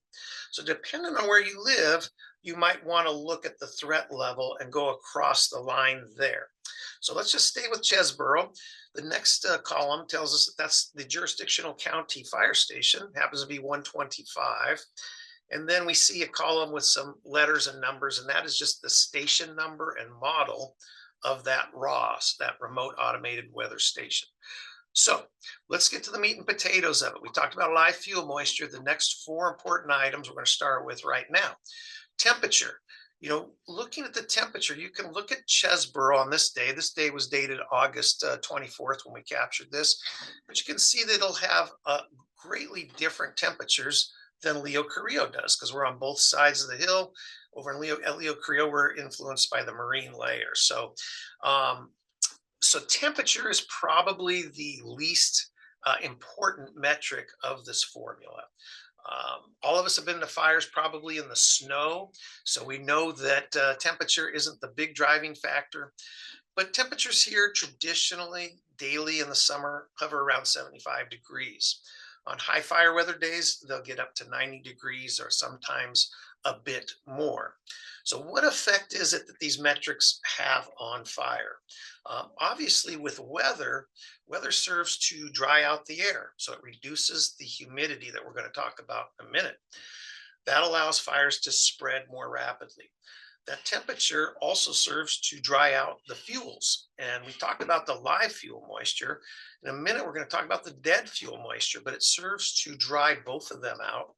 So depending on where you live, you might want to look at the threat level and go across the line there. So let's just stay with Chesborough. The next column tells us that that's the jurisdictional county fire station, happens to be 125. And then we see a column with some letters and numbers, and that is just the station number and model of that ROS, that remote automated weather station. So let's get to the meat and potatoes of it. We talked about live fuel moisture. The next 4 important items we're going to start with right now. Temperature. You know, looking at the temperature, you can look at Chesborough on this day. This day was dated August 24th when we captured this. But you can see that it'll have greatly different temperatures than Leo Carrillo does, because we're on both sides of the hill. Over in Leo Carrillo, we're influenced by the marine layer. So, so temperature is probably the least important metric of this formula. All of us have been to fires probably in the snow, so we know that temperature isn't the big driving factor. But temperatures here traditionally daily in the summer hover around 75 degrees. On high fire weather days, they'll get up to 90 degrees or sometimes a bit more. So what effect is it that these metrics have on fire? Obviously, with weather, weather serves to dry out the air. So it reduces the humidity that we're going to talk about in a minute. That allows fires to spread more rapidly. That temperature also serves to dry out the fuels. And we talked about the live fuel moisture. In a minute, we're going to talk about the dead fuel moisture, but it serves to dry both of them out.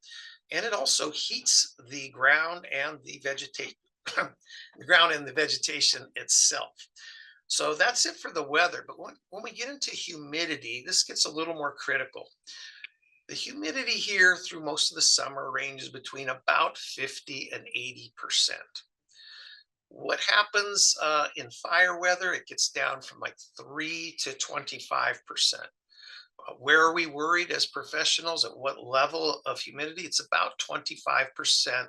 And it also heats the ground and the vegetation, the ground and the vegetation itself. So that's it for the weather. But when we get into humidity, this gets a little more critical. The humidity here through most of the summer ranges between about 50 and 80%. What happens in fire weather, it gets down from like 3 to 25%. Where are we worried as professionals? At what level of humidity? It's about 25%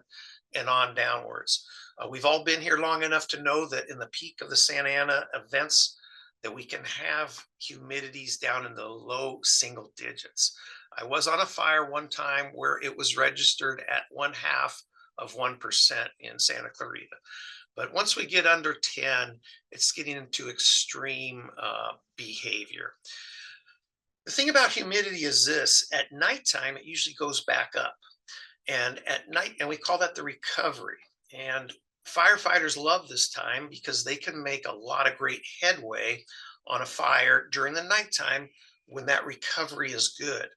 and on downwards. We've all been here long enough to know that in the peak of the Santa Ana events, that we can have humidities down in the low single digits. I was on a fire one time where it was registered at 0.5% in Santa Clarita. But once we get under 10, it's getting into extreme behavior. The thing about humidity is this: at nighttime, it usually goes back up. And at night, and we call that the recovery. And firefighters love this time because they can make a lot of great headway on a fire during the nighttime when that recovery is good.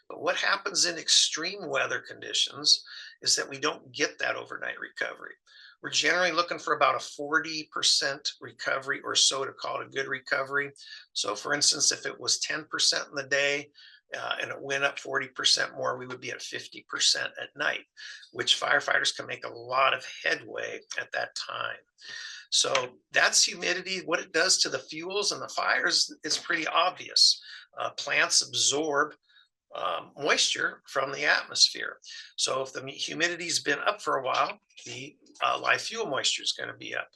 But what happens in extreme weather conditions is that we don't get that overnight recovery. We're generally looking for about a 40% recovery or so to call it a good recovery. So for instance, if it was 10% in the day and it went up 40% more, we would be at 50% at night, which firefighters can make a lot of headway at that time. So that's humidity. What it does to the fuels and the fires is pretty obvious. Plants absorb moisture from the atmosphere. So if the humidity's been up for a while, the live fuel moisture is going to be up.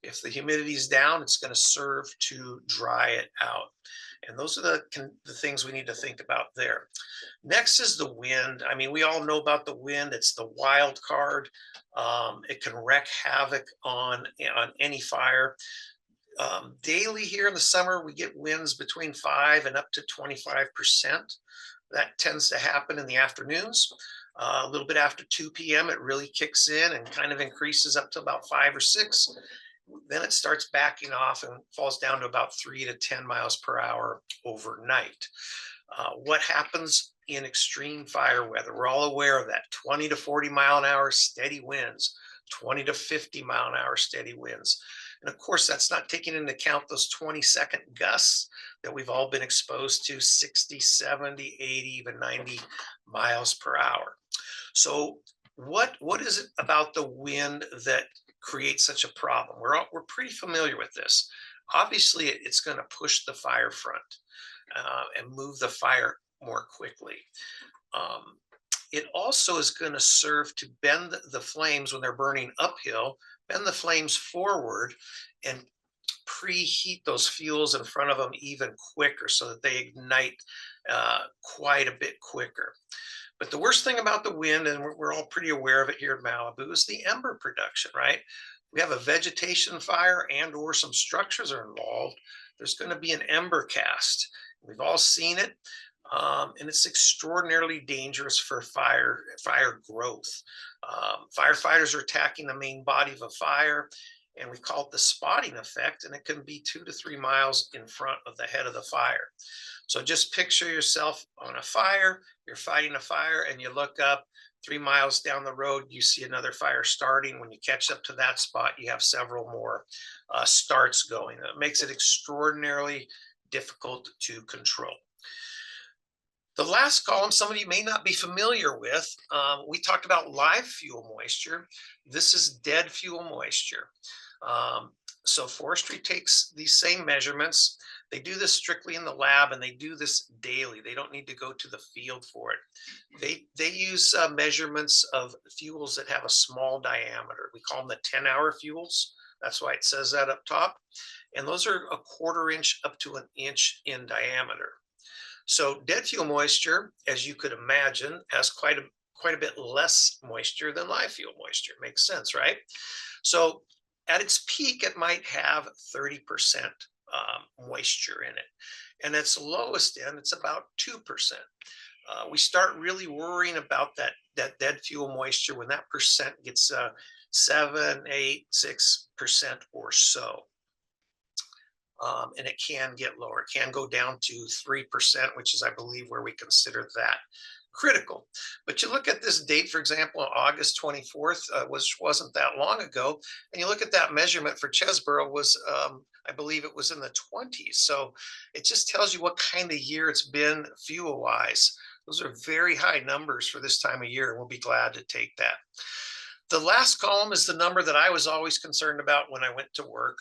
If the humidity's down, it's going to serve to dry it out. And those are the things we need to think about there. Next is the wind. I mean, we all know about the wind. It's the wild card. It can wreak havoc on any fire. Daily here in the summer, we get winds between 5 and up to 25%. That tends to happen in the afternoons. A little bit after 2 p.m., it really kicks in and kind of increases up to about 5 or 6. Then it starts backing off and falls down to about 3 to 10 miles per hour overnight. What happens in extreme fire weather? We're all aware of that. 20 to 40 mile an hour steady winds, 20 to 50 mile an hour steady winds. And of course, that's not taking into account those 20-second gusts that we've all been exposed to, 60, 70, 80, even 90 miles per hour. So what is it about the wind that creates such a problem? We're pretty familiar with this. Obviously, it's going to push the fire front and move the fire more quickly. It also is going to serve to bend the flames when they're burning uphill, bend the flames forward and preheat those fuels in front of them even quicker so that they ignite quite a bit quicker. But the worst thing about the wind, and we're all pretty aware of it here in Malibu, is the ember production, right? We have a vegetation fire and or some structures are involved. There's going to be an ember cast. We've all seen it. And it's extraordinarily dangerous for fire growth. Firefighters are attacking the main body of a fire, and we call it the spotting effect, and it can be 2 to 3 miles in front of the head of the fire. So just picture yourself on a fire, you're fighting a fire, and you look up 3 miles down the road, you see another fire starting. When you catch up to that spot, you have several more starts going. It makes it extraordinarily difficult to control. The last column, some of you may not be familiar with, we talked about live fuel moisture. This is dead fuel moisture. So forestry takes these same measurements. They do this strictly in the lab, and they do this daily. They don't need to go to the field for it. They use measurements of fuels that have a small diameter. We call them the 10-hour fuels. That's why it says that up top. And those are a 1/4 inch up to an inch in diameter. So dead fuel moisture, as you could imagine, has quite quite a bit less moisture than live fuel moisture. Makes sense, right? So at its peak, it might have 30% moisture in it. And its lowest end, it's about 2%. We start really worrying about that dead fuel moisture when that percent gets 7, 8, 6% or so. And it can get lower. It can go down to 3%, which is, I believe, where we consider that critical. But you look at this date, for example, August 24th, which wasn't that long ago, and you look at that measurement for Chesborough was, I believe it was in the 20s. So it just tells you what kind of year it's been fuel-wise. Those are very high numbers for this time of year, and we'll be glad to take that. The last column is the number that I was always concerned about when I went to work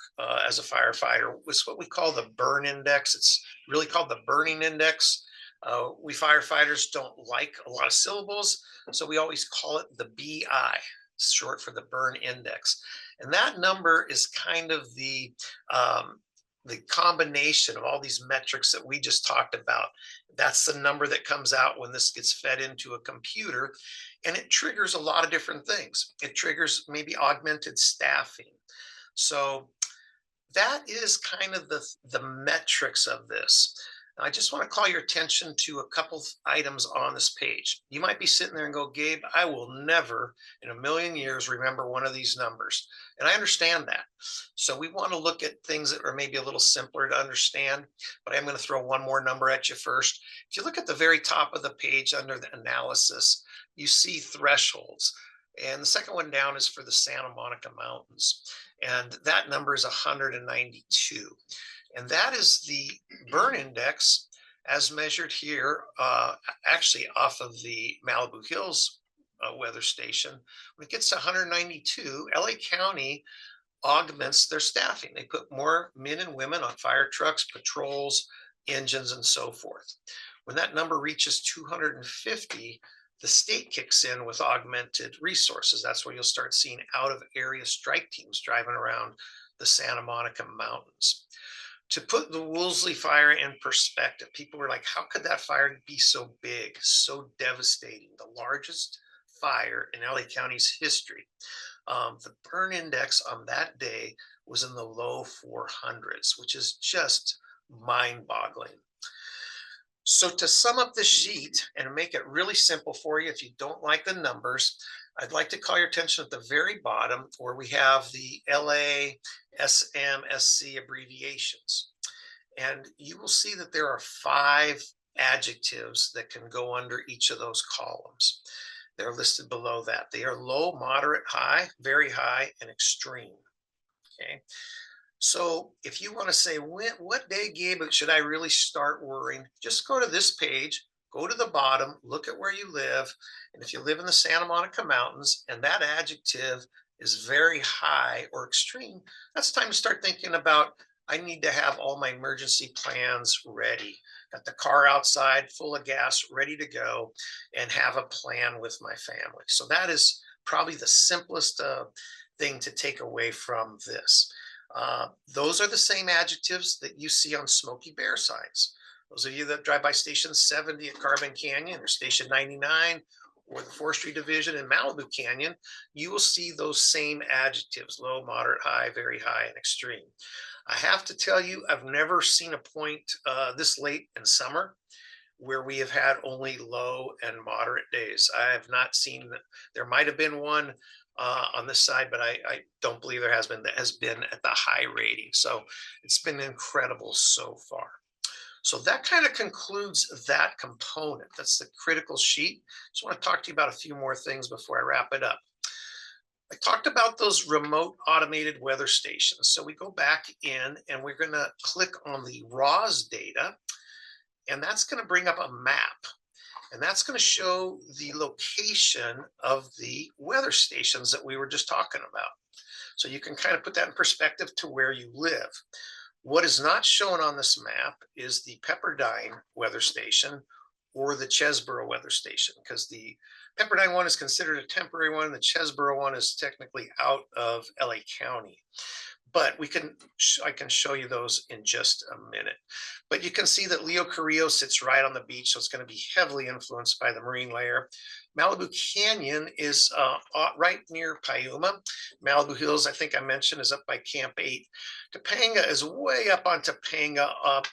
as a firefighter, was what we call the burn index. It's really called the burning index. We firefighters don't like a lot of syllables, so we always call it the BI, short for the burn index. And that number is kind of the combination of all these metrics that we just talked about. That's the number that comes out when this gets fed into a computer, and it triggers a lot of different things. It triggers maybe augmented staffing. So that is kind of the metrics of this. Now, I just want to call your attention to a couple items on this page. You might be sitting there and go, Gabe, I will never in a million years remember one of these numbers. And I understand that. So we want to look at things that are maybe a little simpler to understand, but I'm going to throw one more number at you first. If you look at the very top of the page under the analysis, you see thresholds. And the second one down is for the Santa Monica Mountains. And that number is 192. And that is the burn index as measured here, actually off of the Malibu Hills weather station. When it gets to 192, LA County augments their staffing. They put more men and women on fire trucks, patrols, engines, and so forth. When that number reaches 250, the state kicks in with augmented resources. That's where you'll start seeing out of area strike teams driving around the Santa Monica Mountains. To put the Woolsey fire in perspective, people were like, how could that fire be so big, so devastating? The largest fire in LA County's history. The burn index on that day was in the low 400s, which is just mind-boggling. So to sum up the sheet and make it really simple for you, if you don't like the numbers, I'd like to call your attention at the very bottom where we have the LA SMSC abbreviations. And you will see that there are 5 adjectives that can go under each of those columns. They're listed below that. They are low, moderate, high, very high, and extreme. Okay. So if you want to say, what day, Gabe, should I really start worrying? Just go to this page, go to the bottom, look at where you live. And if you live in the Santa Monica Mountains and that adjective is very high or extreme, that's time to start thinking about, I need to have all my emergency plans ready. Got the car outside full of gas, ready to go, and have a plan with my family. So that is probably the simplest thing to take away from this. Those are the same adjectives that you see on Smoky Bear signs. Those of you that drive by Station 70 at Carbon Canyon or Station 99 or the Forestry Division in Malibu Canyon, you will see those same adjectives: low, moderate, high, very high, and extreme. I have to tell you, I've never seen a point this late in summer where we have had only low and moderate days. I have not seen that. There might have been one on this side, but I don't believe there has been, that has been at the high rating. So it's been incredible so far. So that kind of concludes that component. That's the critical sheet. Just want to talk to you about a few more things before I wrap it up. I talked about those remote automated weather stations. So we go back in and we're going to click on the RAWS data, and that's going to bring up a map. And that's going to show the location of the weather stations that we were just talking about. So you can kind of put that in perspective to where you live. What is not shown on this map is the Pepperdine weather station or the Chesborough weather station, because the Pepperdine one is considered a temporary one. The Chesborough one is technically out of LA County. but I can show you those in just a minute. But you can see that Leo Carrillo sits right on the beach, so it's going to be heavily influenced by the marine layer. Malibu Canyon is right near Piuma. Malibu Hills, I think I mentioned, is up by Camp 8. Topanga is way up on Topanga, up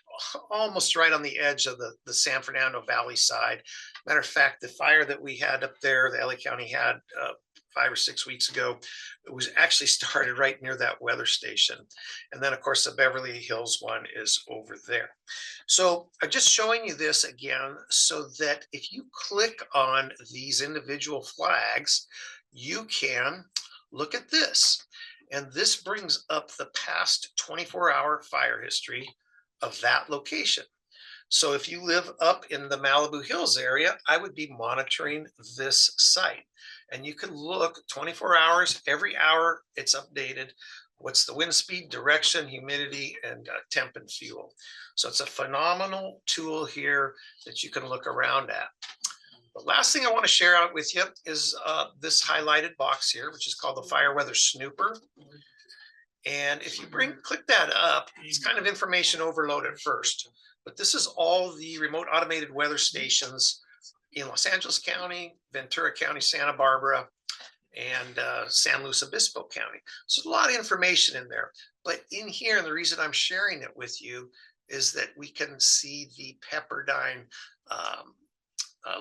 almost right on the edge of the San Fernando Valley side. Matter of fact, the fire that we had up there, the LA County had 5 or 6 weeks ago, it was actually started right near that weather station. And then, of course, the Beverly Hills one is over there. So I'm just showing you this again so that if you click on these individual flags, you can look at this. And this brings up the past 24-hour fire history of that location. So if you live up in the Malibu Hills area, I would be monitoring this site. And you can look 24 hours, every hour it's updated. What's the wind speed, direction, humidity, and temp and fuel. So it's a phenomenal tool here that you can look around at. The last thing I want to share out with you is this highlighted box here, which is called the Fire Weather Snooper. And if you click that up, it's kind of information overload at first. But this is all the remote automated weather stations in Los Angeles County, Ventura County, Santa Barbara, and San Luis Obispo County. So a lot of information in there. But in here, and the reason I'm sharing it with you is that we can see the Pepperdine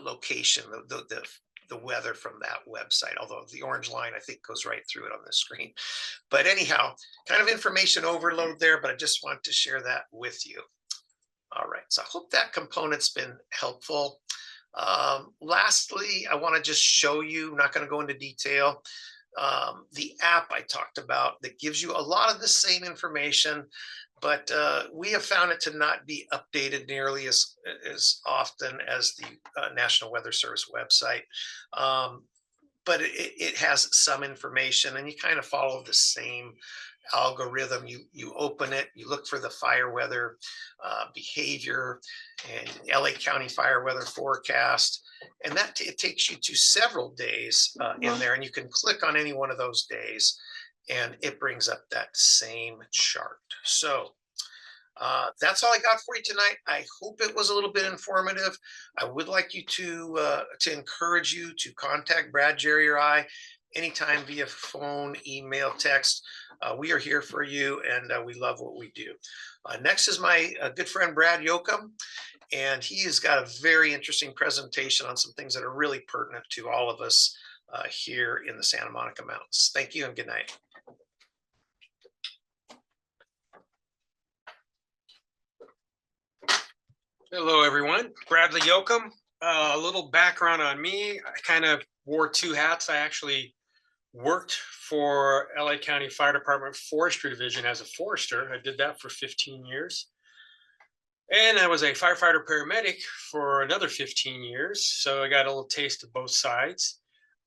location, the weather from that website, although the orange line, I think, goes right through it on the screen. But anyhow, kind of information overload there, but I just want to share that with you. All right, so I hope that component's been helpful. Lastly, I want to just show you, I'm not going to go into detail, the app I talked about that gives you a lot of the same information, but we have found it to not be updated nearly as often as the National Weather Service website. But it has some information, and you kind of follow the same algorithm. You open it, you look for the fire weather behavior and LA County fire weather forecast, and that it takes you to several days in there, and you can click on any one of those days and it brings up that same chart. So that's all I got for you tonight. I hope it was a little bit informative. I would like you to encourage you to contact Brad, Jerry, or I anytime via phone, email, text. We are here for you, and we love what we do. Next is my good friend Brad Yocum, and he has got a very interesting presentation on some things that are really pertinent to all of us here in the Santa Monica Mountains. Thank you and good night. Hello, everyone. Bradley Yocum. A little background on me. I kind of wore 2 hats. I actually worked for LA County Fire Department Forestry Division as a forester. I did that for 15 years. And I was a firefighter paramedic for another 15 years. So I got a little taste of both sides.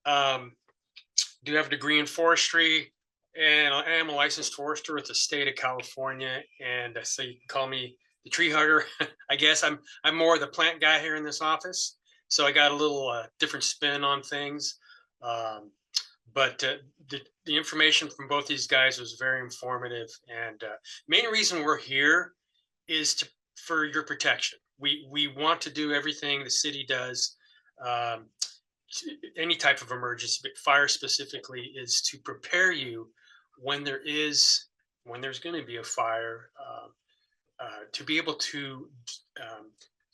Do have a degree in forestry, and I am a licensed forester with the state of California. And so you can call me the tree hugger. I guess I'm more the plant guy here in this office. So I got a little different spin on things. But the information from both these guys was very informative. And main reason we're here is for your protection. We want to do everything the city does. Any type of emergency, but fire specifically, is to prepare you when there's going to be a fire, to be able to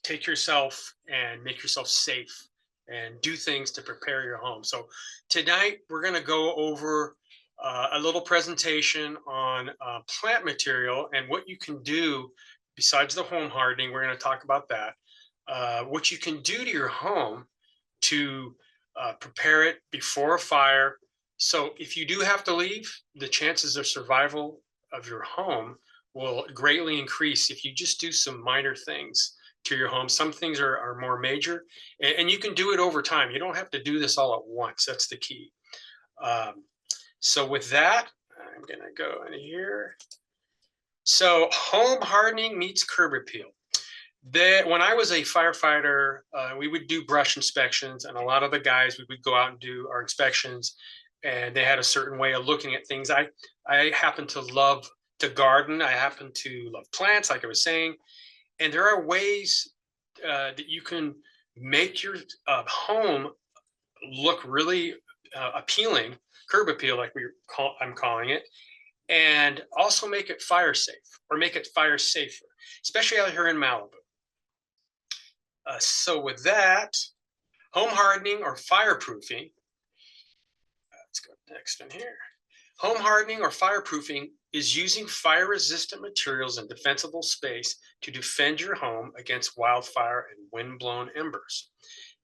take yourself and make yourself safe and do things to prepare your home. So tonight we're going to go over a little presentation on plant material and what you can do besides the home hardening. We're going to talk about that. What you can do to your home to prepare it before a fire. So if you do have to leave, the chances of survival of your home will greatly increase if you just do some minor things to your home. Some things are more major, and you can do it over time. You don't have to do this all at once. That's the key. So with that, I'm going to go in here. So home hardening meets curb appeal. When I was a firefighter, we would do brush inspections, and a lot of the guys, we would go out and do our inspections, and they had a certain way of looking at things. I I happen to love to garden. I happen to love plants, like I was saying. And there are ways that you can make your home look really appealing, curb appeal, like I'm calling it, and also make it fire safe, or make it fire safer, especially out here in Malibu. So with that, home hardening or fireproofing. Let's go next one here. Home hardening or fireproofing is using fire-resistant materials in defensible space to defend your home against wildfire and wind-blown embers.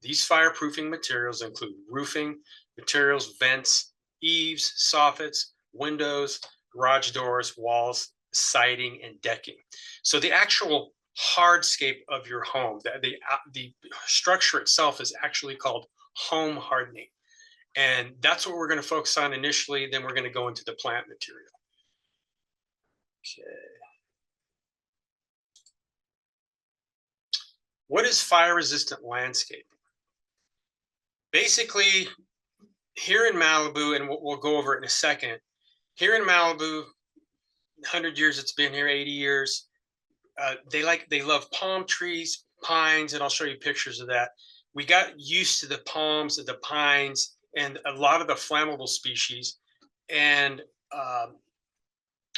These fireproofing materials include roofing materials, vents, eaves, soffits, windows, garage doors, walls, siding, and decking. So the actual hardscape of your home, the structure itself is actually called home hardening. And that's what we're going to focus on initially. Then we're going to go into the plant material. Okay. What is fire-resistant landscaping? Basically, here in Malibu, and we'll go over it in a second, here in Malibu, 100 years it's been here, 80 years, they love palm trees, pines, and I'll show you pictures of that. We got used to the palms and the pines and a lot of the flammable species. And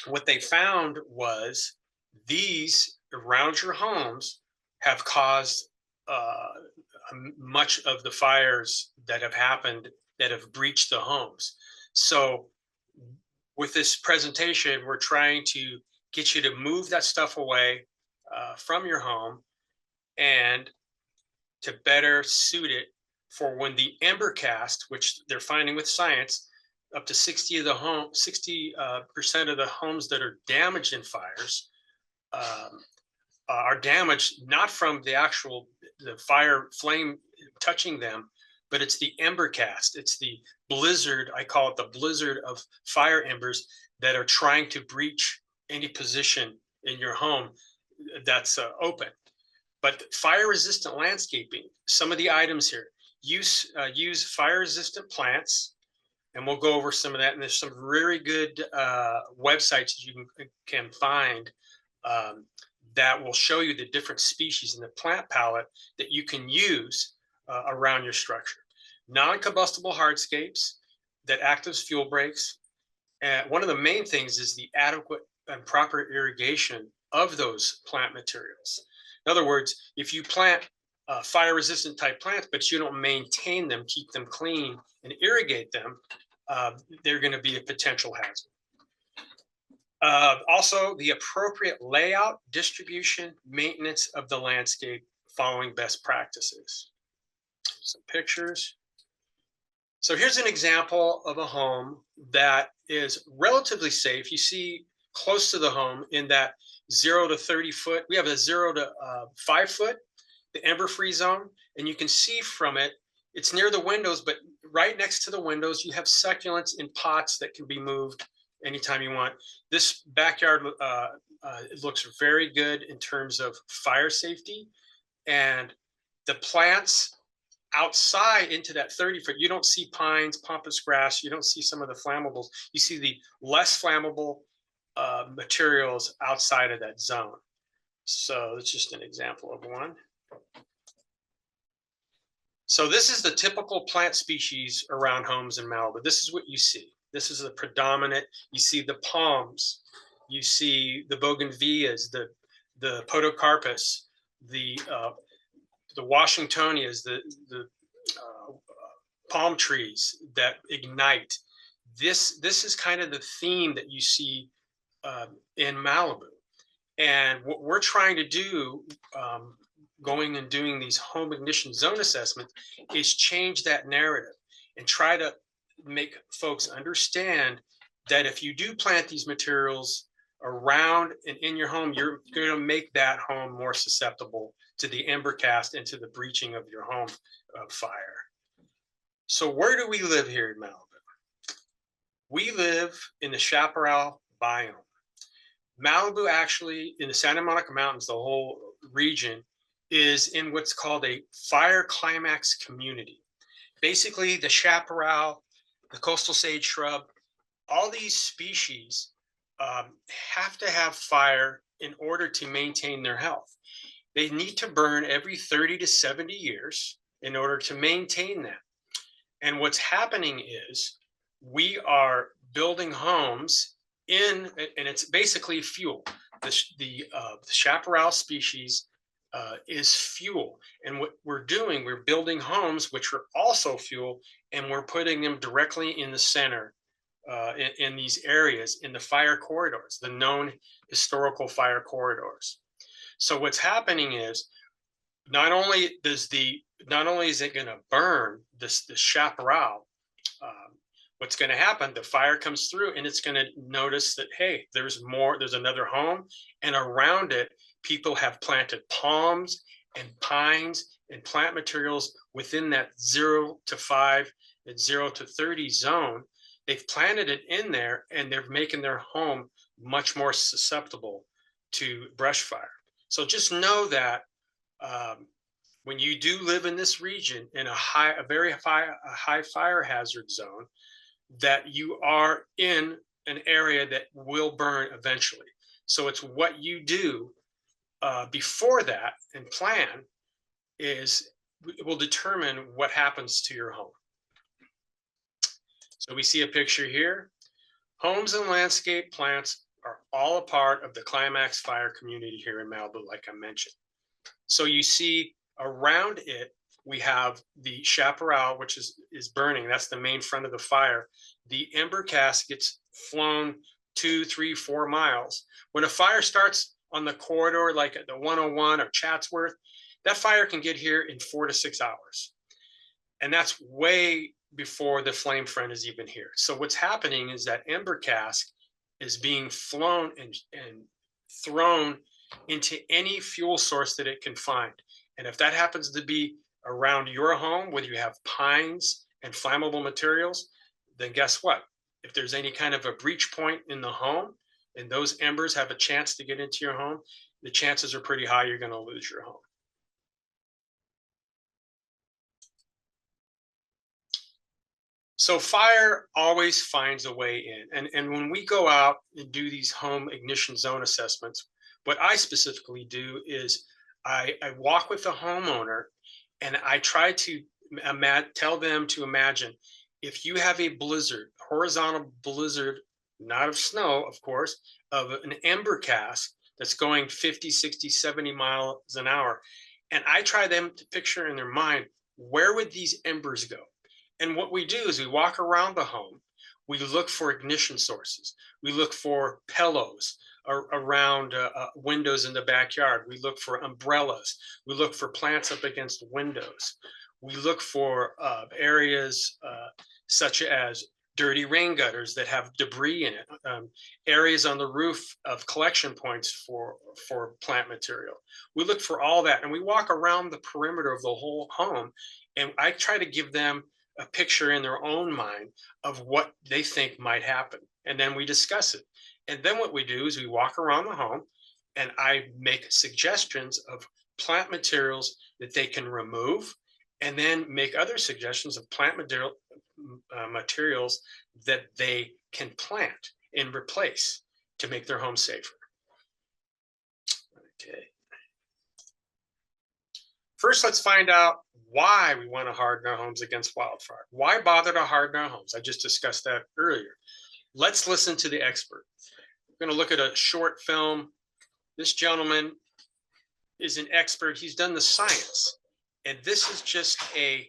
what they found was these around your homes have caused much of the fires that have happened that have breached the homes. So with this presentation, we're trying to get you to move that stuff away from your home and to better suit it for when the ember cast, which they're finding with science, up to 60% of the homes that are damaged in fires are damaged not from the fire flame touching them, but it's the ember cast. It's the blizzard, I call it the blizzard of fire embers that are trying to breach any position in your home that's open. But fire-resistant landscaping, some of the items here, use fire-resistant plants, and we'll go over some of that. And there's some really good websites that you can find that will show you the different species in the plant palette that you can use around your structure. Non-combustible hardscapes that act as fuel breaks. And one of the main things is the adequate and proper irrigation of those plant materials. In other words, if you plant fire-resistant type plants, but you don't maintain them, keep them clean, and irrigate them, they're going to be a potential hazard. Also, the appropriate layout, distribution, maintenance of the landscape following best practices. Some pictures. So here's an example of a home that is relatively safe. You see close to the home in that 0 to 30 foot. We have a 0 to 5 foot, the ember-free zone, and you can see from it, it's near the windows, but right next to the windows, you have succulents in pots that can be moved anytime you want. This backyard it looks very good in terms of fire safety, and the plants outside into that 30 foot, you don't see pines, pampas grass, you don't see some of the flammables, you see the less flammable materials outside of that zone. So it's just an example of one. So this is the typical plant species around homes in Malibu. This is what you see. This is the predominant. You see the palms, you see the bougainvilleas, the podocarpus, the Washingtonias, the palm trees that ignite. This is kind of the theme that you see in Malibu. And what we're trying to do, going and doing these home ignition zone assessments, is change that narrative and try to make folks understand that if you do plant these materials around and in your home, you're going to make that home more susceptible to the ember cast and to the breaching of your home fire. So where do we live here in Malibu? We live in the chaparral biome. Malibu, actually, in the Santa Monica Mountains, the whole region, is in what's called a fire climax community. Basically, the chaparral, the coastal sage shrub, all these species have to have fire in order to maintain their health. They need to burn every 30 to 70 years in order to maintain that. And what's happening is we are building homes in, and it's basically fuel. The chaparral species is fuel. And what we're doing, we're building homes, which are also fuel, and we're putting them directly in the center in these areas, in the fire corridors, the known historical fire corridors. So what's happening is not only is it going to burn the chaparral, what's going to happen, the fire comes through and it's going to notice that, hey, there's another home, and around it, people have planted palms and pines and plant materials within that 0 to 5 and 0 to 30 zone. They've planted it in there, and they're making their home much more susceptible to brush fire. So just know that when you do live in this region in a very high fire hazard zone, that you are in an area that will burn eventually. So it's what you do before that and plan will determine what happens to your home. So we see a picture here. Homes and landscape plants are all a part of the climax fire community here in Malibu, like I mentioned. So you see around it, we have the chaparral, which is burning. That's the main front of the fire. The ember cast gets flown 2, 3, 4 miles. When a fire starts on the corridor, like at the 101 or Chatsworth, that fire can get here in 4 to 6 hours. And that's way before the flame front is even here. So what's happening is that ember cask is being flown and thrown into any fuel source that it can find. And if that happens to be around your home, whether you have pines and flammable materials, then guess what? If there's any kind of a breach point in the home and those embers have a chance to get into your home, the chances are pretty high you're going to lose your home. So fire always finds a way in. And when we go out and do these home ignition zone assessments, what I specifically do is I walk with the homeowner and I try to tell them to imagine if you have a blizzard, horizontal blizzard, not of snow, of course, of an ember cast that's going 50, 60, 70 miles an hour. And I try them to picture in their mind, where would these embers go? And what we do is we walk around the home, we look for ignition sources, we look for pillows around windows in the backyard, we look for umbrellas, we look for plants up against windows, we look for areas such as dirty rain gutters that have debris in it, areas on the roof of collection points for plant material. We look for all that, and we walk around the perimeter of the whole home, and I try to give them a picture in their own mind of what they think might happen. And then we discuss it. And then what we do is we walk around the home and I make suggestions of plant materials that they can remove, and then make other suggestions of plant materials that they can plant and replace to make their home safer. Okay. First, let's find out why we want to harden our homes against wildfire. Why bother to harden our homes? I just discussed that earlier. Let's listen to the expert. We're going to look at a short film. This gentleman is an expert. He's done the science. And this is just a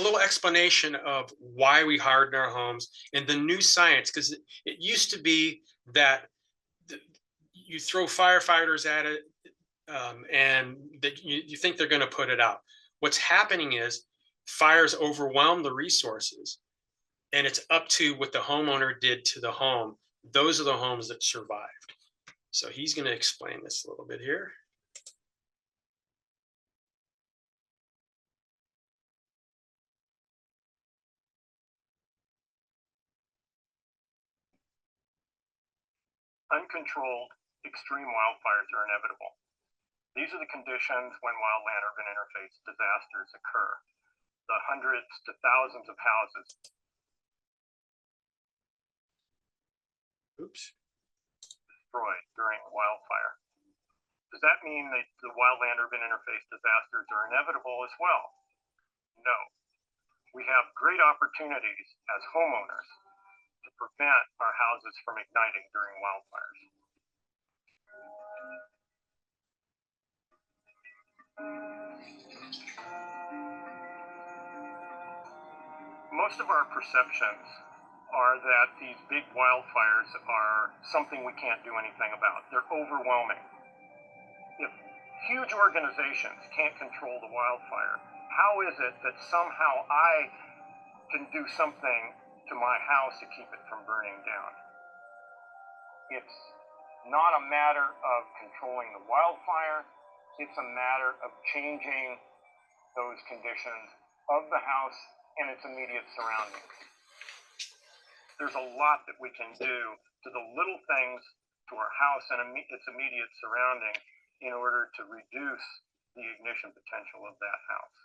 little explanation of why we harden our homes and the new science, because it used to be that you throw firefighters at it, and that you think they're going to put it out. What's happening is fires overwhelm the resources, and it's up to what the homeowner did to the home. Those are the homes that survived. So he's going to explain this a little bit here. Uncontrolled, extreme wildfires are inevitable. These are the conditions when wildland-urban interface disasters occur. The hundreds to thousands of houses destroyed during a wildfire. Does that mean that the wildland urban interface disasters are inevitable as well? No. We have great opportunities as homeowners to prevent our houses from igniting during wildfires. Most of our perceptions are that these big wildfires are something we can't do anything about. They're overwhelming. If huge organizations can't control the wildfire, how is it that somehow I can do something to my house to keep it from burning down? It's not a matter of controlling the wildfire. It's a matter of changing those conditions of the house and its immediate surroundings. There's a lot that we can do to the little things to our house and its immediate surrounding in order to reduce the ignition potential of that house.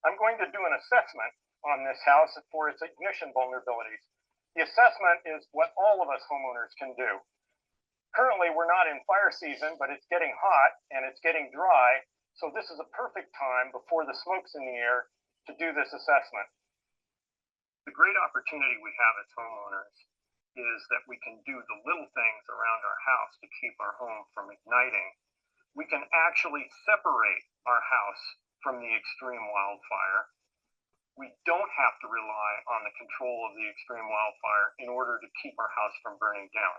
I'm going to do an assessment on this house for its ignition vulnerabilities. The assessment is what all of us homeowners can do. Currently, we're not in fire season, but it's getting hot and it's getting dry. So this is a perfect time before the smoke's in the air to do this assessment. The great opportunity we have as homeowners is that we can do the little things around our house to keep our home from igniting. We can actually separate our house from the extreme wildfire. We don't have to rely on the control of the extreme wildfire in order to keep our house from burning down.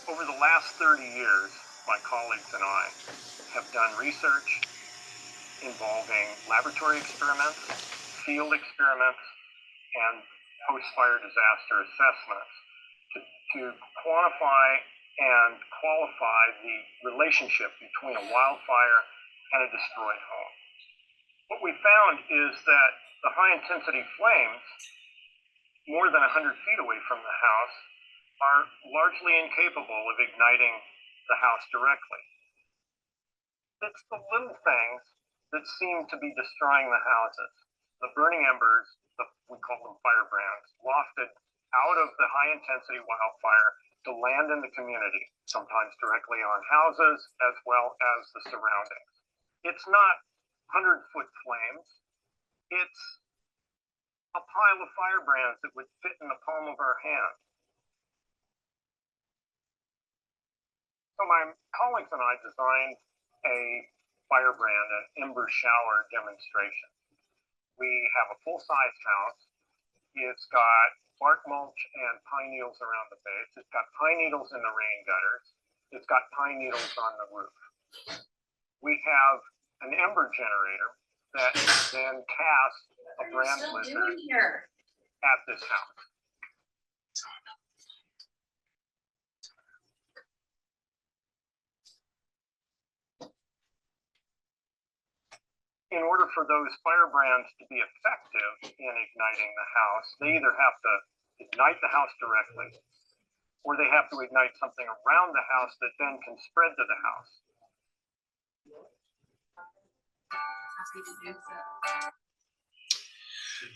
Over the last 30 years, my colleagues and I have done research involving laboratory experiments, field experiments, and post-fire disaster assessments to quantify and qualify the relationship between a wildfire and a destroyed home. What we found is that the high-intensity flames, more than 100 feet away from the house, are largely incapable of igniting the house directly. It's the little things that seem to be destroying the houses. The burning embers, we call them firebrands, wafted out of the high-intensity wildfire to land in the community, sometimes directly on houses as well as the surroundings. It's not 100-foot flames. It's a pile of firebrands that would fit in the palm of our hand. So my colleagues and I designed a firebrand, an ember shower demonstration. We have a full-size house. It's got bark mulch and pine needles around the base. It's got pine needles in the rain gutters. It's got pine needles on the roof. We have an ember generator that then casts a brand blizzard at this house. In order for those firebrands to be effective in igniting the house, they either have to ignite the house directly, or they have to ignite something around the house that then can spread to the house.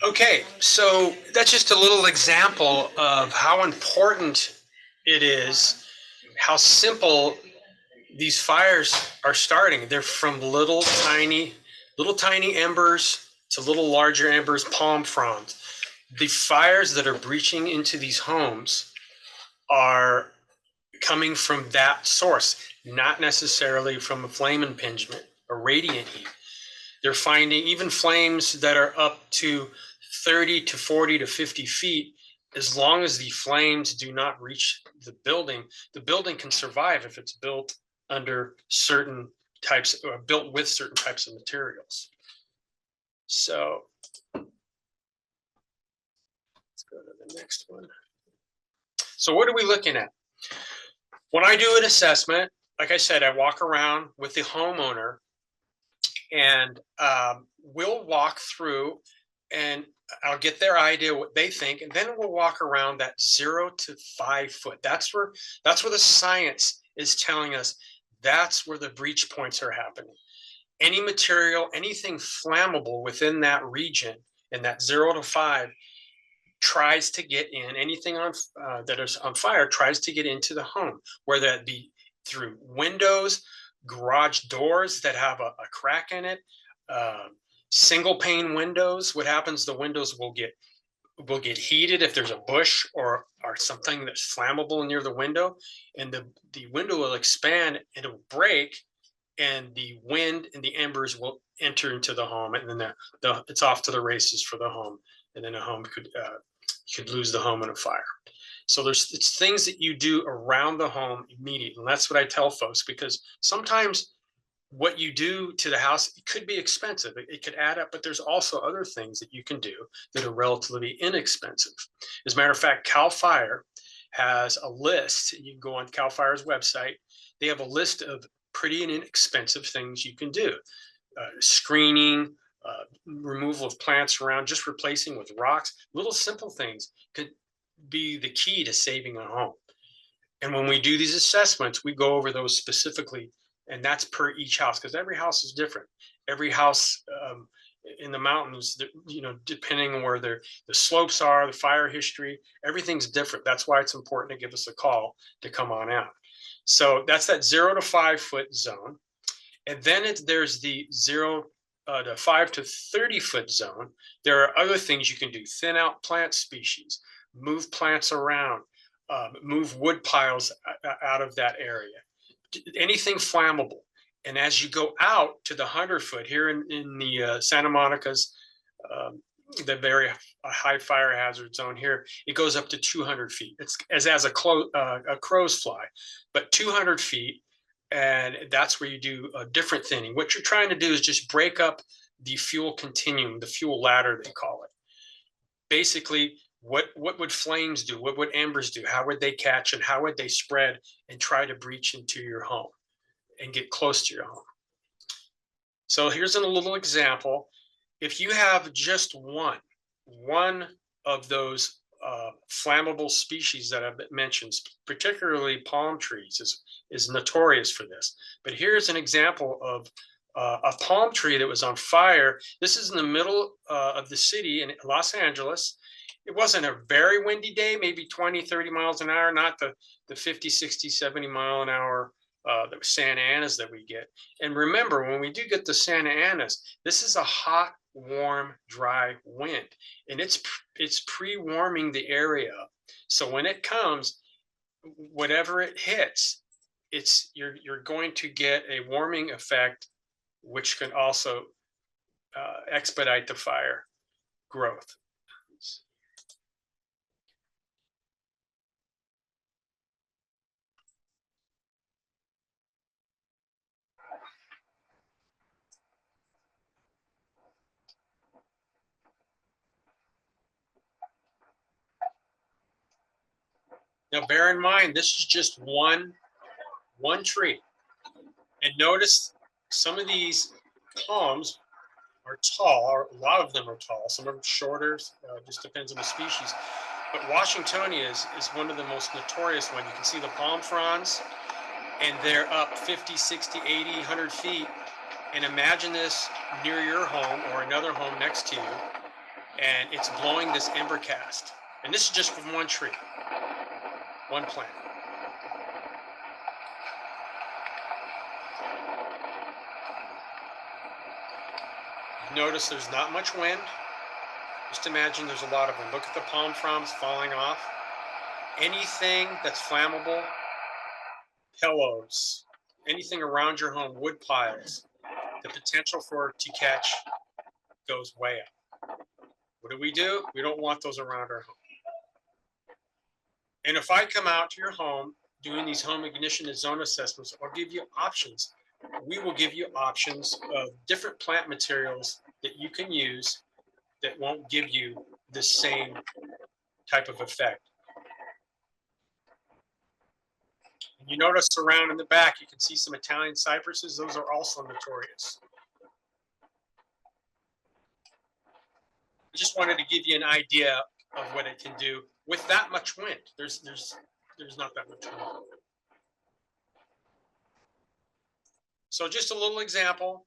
Okay, so that's just a little example of how important it is, how simple these fires are starting. They're from little tiny embers to little larger embers, palm fronds. The fires that are breaching into these homes are coming from that source, not necessarily from a flame impingement or radiant heat. They're finding even flames that are up to 30 to 40 to 50 feet. As long as the flames do not reach the building can survive if it's built under certain types or built with certain types of materials. So let's go to the next one. So what are we looking at? When I do an assessment, like I said, I walk around with the homeowner and we'll walk through and I'll get their idea what they think, and then we'll walk around that 0 to 5 foot. That's where the science is telling us That's where the breach points are happening. Any material, anything flammable within that region, in that 0 to 5, tries to get in. Anything on that is on fire tries to get into the home, whether that be through windows, garage doors that have a crack in it, single pane windows. What happens? The windows will get heated if there's a bush or something that's flammable near the window, and the window will expand, it'll break, and the wind and the embers will enter into the home, and then it's off to the races for the home, and then the home could you could lose the home in a fire. So it's things that you do around the home immediately, and that's what I tell folks, because sometimes what you do to the house, it could be expensive. It could add up, but there's also other things that you can do that are relatively inexpensive. As a matter of fact, CAL FIRE has a list. You can go on CAL FIRE's website. They have a list of pretty and inexpensive things you can do. Screening, removal of plants around, just replacing with rocks. Little simple things could be the key to saving a home. And when we do these assessments, we go over those specifically, and that's per each house, because every house is different. Every house in the mountains, you know, depending on where the slopes are, the fire history, everything's different. That's why it's important to give us a call to come on out. So that's that 0 to 5 foot zone. And then there's the 0 to 5 to 30 foot zone. There are other things you can do: thin out plant species, move plants around, move wood piles out of that area, anything flammable. And as you go out to the 100 foot here in the Santa Monica's, the very high fire hazard zone here, it goes up to 200 feet. It's as a crow's fly, but 200 feet. And that's where you do a different thinning. What you're trying to do is just break up the fuel continuum, the fuel ladder, they call it. Basically, what would flames do? What would embers do? How would they catch, and how would they spread and try to breach into your home and get close to your home? So here's a little example. If you have just one of those flammable species that I've mentioned, particularly palm trees is notorious for this. But here's an example of a palm tree that was on fire. This is in the middle of the city in Los Angeles. It wasn't a very windy day, maybe 20, 30 miles an hour, not the 50, 60, 70 mile an hour the Santa Anas that we get. And remember, when we do get the Santa Anas, this is a hot, warm, dry wind, and it's pre-warming the area. So when it comes, whatever it hits, you're going to get a warming effect, which can also expedite the fire growth. Now, bear in mind, this is just one tree. And notice some of these palms are tall, or a lot of them are tall. Some of them shorter, just depends on the species. But Washingtonia is one of the most notorious ones. You can see the palm fronds, and they're up 50, 60, 80, 100 feet. And imagine this near your home or another home next to you, and it's blowing this ember cast. And this is just from one tree, one plant. Notice there's not much wind. Just imagine there's a lot of wind. Look at the palm fronds falling off. Anything that's flammable, pillows, anything around your home, wood piles, the potential for it to catch goes way up. What do? We don't want those around our home. And if I come out to your home doing these home ignition and zone assessments, I'll give you options. We will give you options of different plant materials that you can use that won't give you the same type of effect. You notice around in the back, you can see some Italian cypresses. Those are also notorious. I just wanted to give you an idea of what it can do with that much wind. There's not that much wind. So just a little example.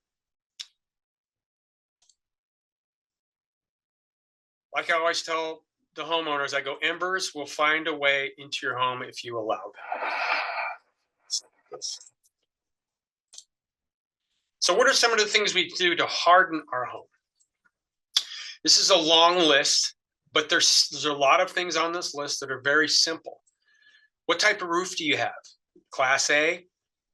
Like I always tell the homeowners, I go, embers will find a way into your home if you allow them. So what are some of the things we do to harden our home? This is a long list, but there's a lot of things on this list that are very simple. What type of roof do you have? Class A,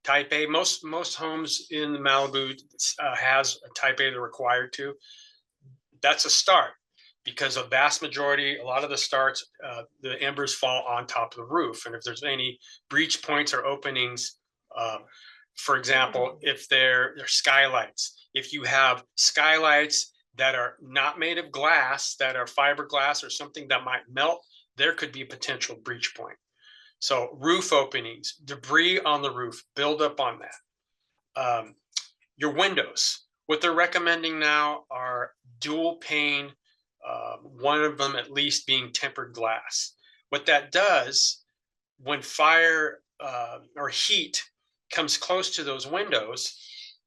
type A. Most homes in Malibu has a type A, they're required to. That's a start, because a vast majority, a lot of the starts, the embers fall on top of the roof. And if there's any breach points or openings, for example, if they're skylights, if you have skylights that are not made of glass, that are fiberglass or something that might melt, there could be a potential breach point. So roof openings, debris on the roof, build up on that. Your windows, what they're recommending now are dual pane, one of them at least being tempered glass. What that does, when fire or heat comes close to those windows,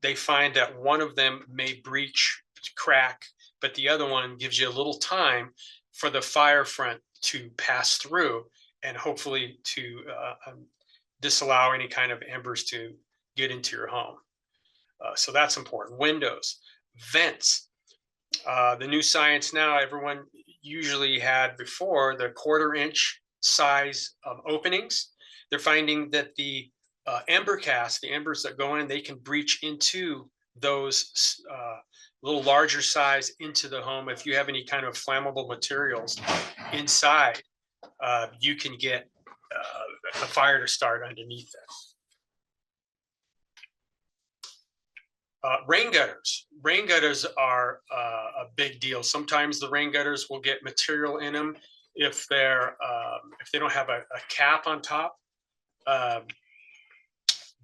they find that one of them may breach, crack, but the other one gives you a little time for the fire front to pass through and hopefully to disallow any kind of embers to get into your home. So that's important. Windows, vents. The new science now, everyone usually had before the 1/4-inch size openings. They're finding that the ember cast, the embers that go in, they can breach into those little larger size into the home. If you have any kind of flammable materials inside, you can get a fire to start underneath that. Rain gutters. Rain gutters are a big deal. Sometimes the rain gutters will get material in them if they don't have a cap on top.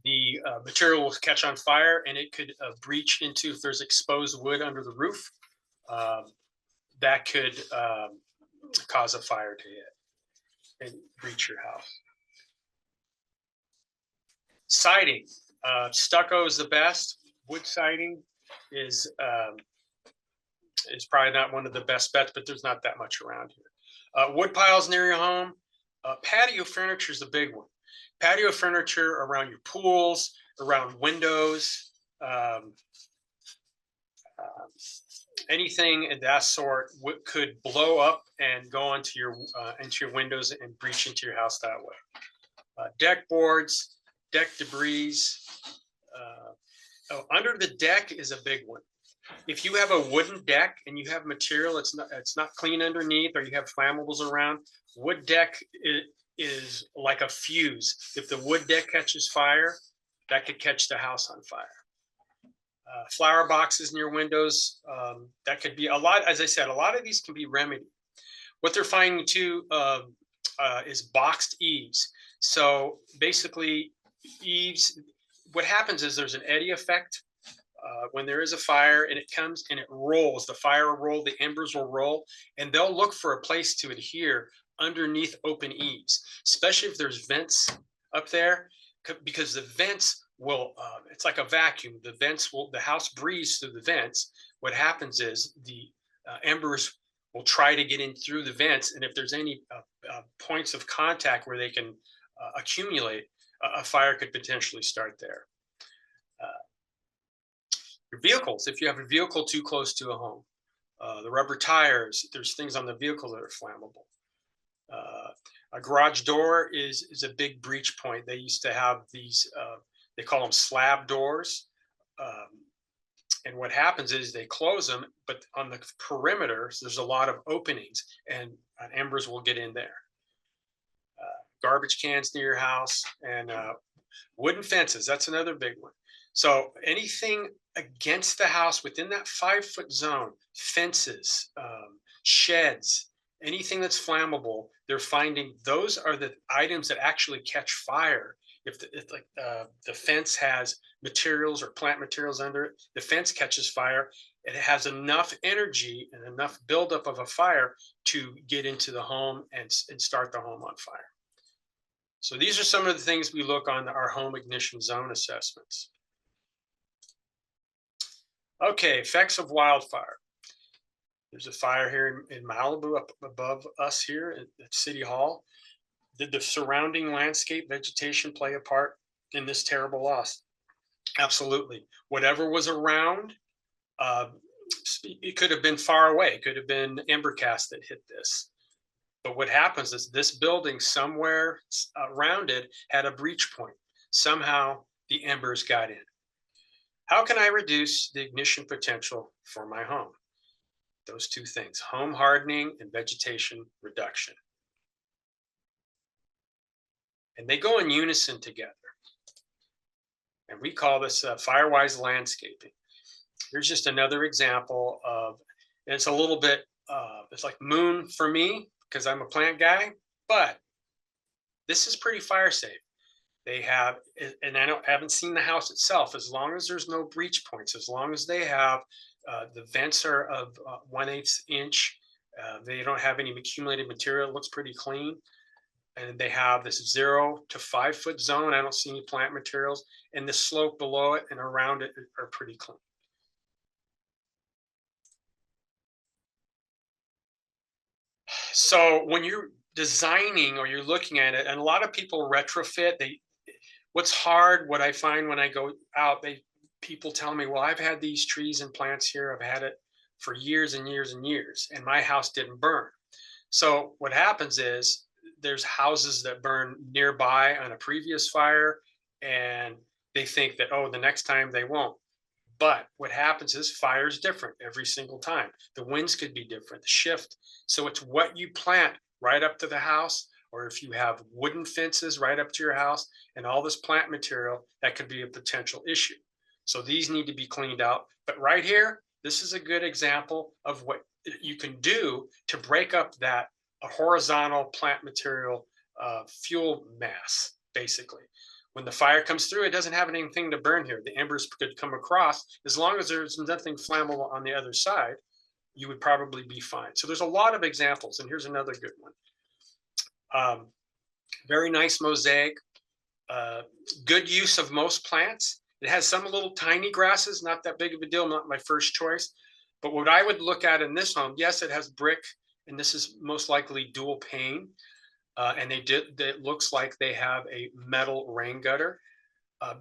The material will catch on fire, and it could breach into, if there's exposed wood under the roof, that could cause a fire to hit and breach your house. Siding. Stucco is the best. Wood siding is probably not one of the best bets, but there's not that much around here. Wood piles near your home. Patio furniture is a big one. Patio furniture around your pools, around windows, anything of that sort could blow up and go into your windows and breach into your house that way. Deck boards, deck debris. Under the deck is a big one. If you have a wooden deck and you have material it's not clean underneath, or you have flammables around, wood deck is like a fuse. If the wood deck catches fire, that could catch the house on fire. Flower boxes near windows, that could be a lot. As I said, a lot of these can be remedied. What they're finding too is boxed eaves. So basically, eaves, what happens is there's an eddy effect when there is a fire and it comes and it rolls. The fire will roll, the embers will roll, and they'll look for a place to adhere underneath open eaves, especially if there's vents up there, because the vents will, it's like a vacuum. The house breathes through the vents. What happens is the embers will try to get in through the vents, and if there's any points of contact where they can accumulate, a fire could potentially start there. Your vehicles, if you have a vehicle too close to a home, the rubber tires, there's things on the vehicle that are flammable. A garage door is a big breach point. They used to have these, they call them slab doors. And what happens is they close them, but on the perimeters, there's a lot of openings, and embers will get in there. Garbage cans near your house, and wooden fences, that's another big one. So anything against the house within that 5-foot zone, fences, sheds, anything that's flammable, they're finding those are the items that actually catch fire. If the fence has materials or plant materials under it, the fence catches fire. It has enough energy and enough buildup of a fire to get into the home and start the home on fire. So these are some of the things we look on our home ignition zone assessments. Okay, effects of wildfire. There's a fire here in Malibu up above us here at City Hall. Did the surrounding landscape vegetation play a part in this terrible loss? Absolutely. Whatever was around, uh, it could have been far away. It could have been embercast that hit this. But what happens is this building somewhere around it had a breach point. Somehow the embers got in. How can I reduce the ignition potential for my home? Those two things, home hardening and vegetation reduction. And they go in unison together. And we call this Firewise landscaping. Here's just another example of, and it's a little bit, it's like moon for me because I'm a plant guy, but this is pretty fire safe. They have, and haven't seen the house itself, as long as there's no breach points, as long as they have the vents are of 1/8 inch, they don't have any accumulated material, it looks pretty clean. And they have this 0 to 5 foot zone. I don't see any plant materials, and the slope below it and around it are pretty clean. So when you're designing or you're looking at it, and a lot of people retrofit, what's hard, what I find when I go out, people tell me, well, I've had these trees and plants here, I've had it for years and years and years, and my house didn't burn. So what happens is there's houses that burn nearby on a previous fire, and they think that, oh, the next time they won't. But what happens is fire is different every single time. The winds could be different, the shift. So it's what you plant right up to the house, or if you have wooden fences right up to your house and all this plant material, that could be a potential issue. So these need to be cleaned out. But right here, this is a good example of what you can do to break up that horizontal plant material fuel mass, basically. When the fire comes through, it doesn't have anything to burn here. The embers could come across. As long as there's nothing flammable on the other side, you would probably be fine. So there's a lot of examples, and here's another good one. Very nice mosaic, good use of most plants. It has some little tiny grasses, not that big of a deal, not my first choice. But what I would look at in this home, yes, it has brick, and this is most likely dual pane. And it looks like they have a metal rain gutter.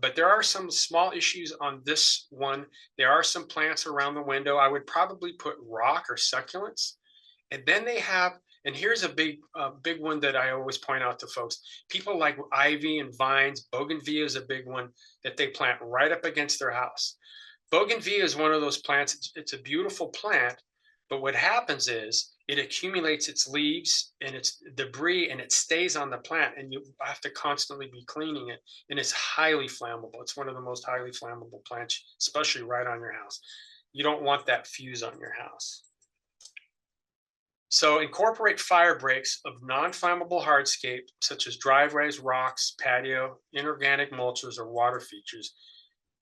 But there are some small issues on this one. There are some plants around the window. I would probably put rock or succulents. And then they have, and here's a big one that I always point out to folks. People like ivy and vines. Bougainvillea is a big one that they plant right up against their house. Bougainvillea is one of those plants. It's a beautiful plant, but what happens is it accumulates its leaves and its debris, and it stays on the plant, and you have to constantly be cleaning it, and it's highly flammable. It's one of the most highly flammable plants, especially right on your house. You don't want that fuse on your house. So incorporate fire breaks of non-flammable hardscape, such as driveways, rocks, patio, inorganic mulches, or water features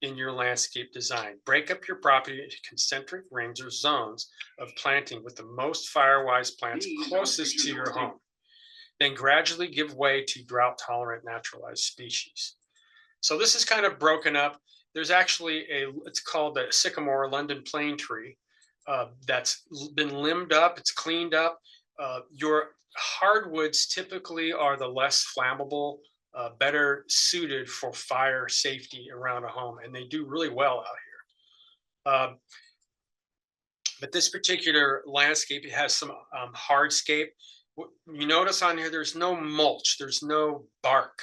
in your landscape design. Break up your property into concentric rings or zones of planting with the most firewise plants closest to your home. Then gradually give way to drought-tolerant naturalized species. So this is kind of broken up. There's actually it's called the sycamore London plane tree that's been limbed up, it's cleaned up. Your hardwoods typically are the less flammable, better suited for fire safety around a home, and they do really well out here. But this particular landscape, it has some hardscape. You notice on here, there's no mulch, there's no bark.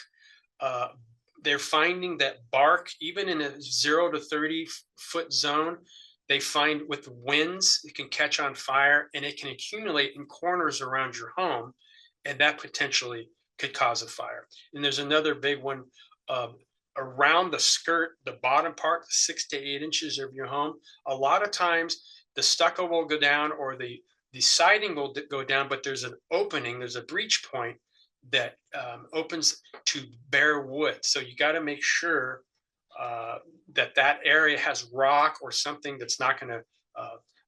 They're finding that bark, even in a 0 to 30 foot zone, they find with winds, it can catch on fire, and it can accumulate in corners around your home, and that potentially could cause a fire. And there's another big one around the skirt, the bottom part, 6 to 8 inches of your home. A lot of times the stucco will go down or the siding will go down, but there's an opening, there's a breach point that opens to bare wood. So you got to make sure that area has rock or something that's not going to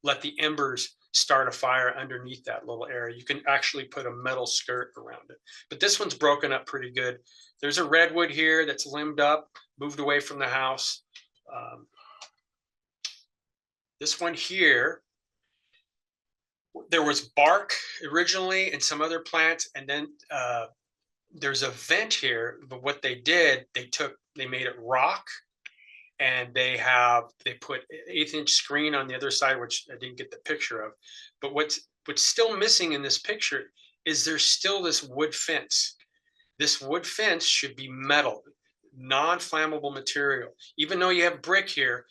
let the embers start a fire underneath that little area. You can actually put a metal skirt around it. But this one's broken up pretty good. There's a redwood here that's limbed up, moved away from the house. This one here, there was bark originally and some other plants, and then there's a vent here. But what they did, they made it rock, and they put 1/8-inch screen on the other side, which I didn't get the picture of. But what's still missing in this picture is there's still this wood fence. This wood fence should be metal, non-flammable material. Even though you have brick here,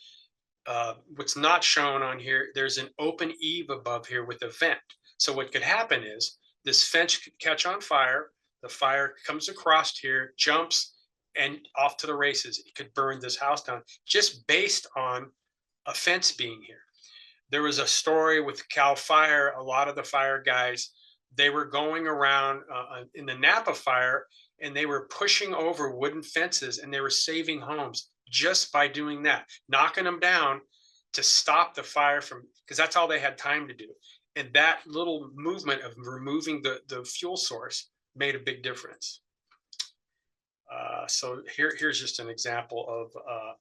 what's not shown on here, there's an open eave above here with a vent. So what could happen is this fence could catch on fire. The fire comes across here, jumps, and off to the races. It could burn this house down just based on a fence being here. There was a story with Cal Fire. A lot of the fire guys, they were going around in the Napa fire, and they were pushing over wooden fences, and they were saving homes just by doing that, knocking them down to stop the fire from, because that's all they had time to do. And that little movement of removing the fuel source made a big difference. So here's just an example of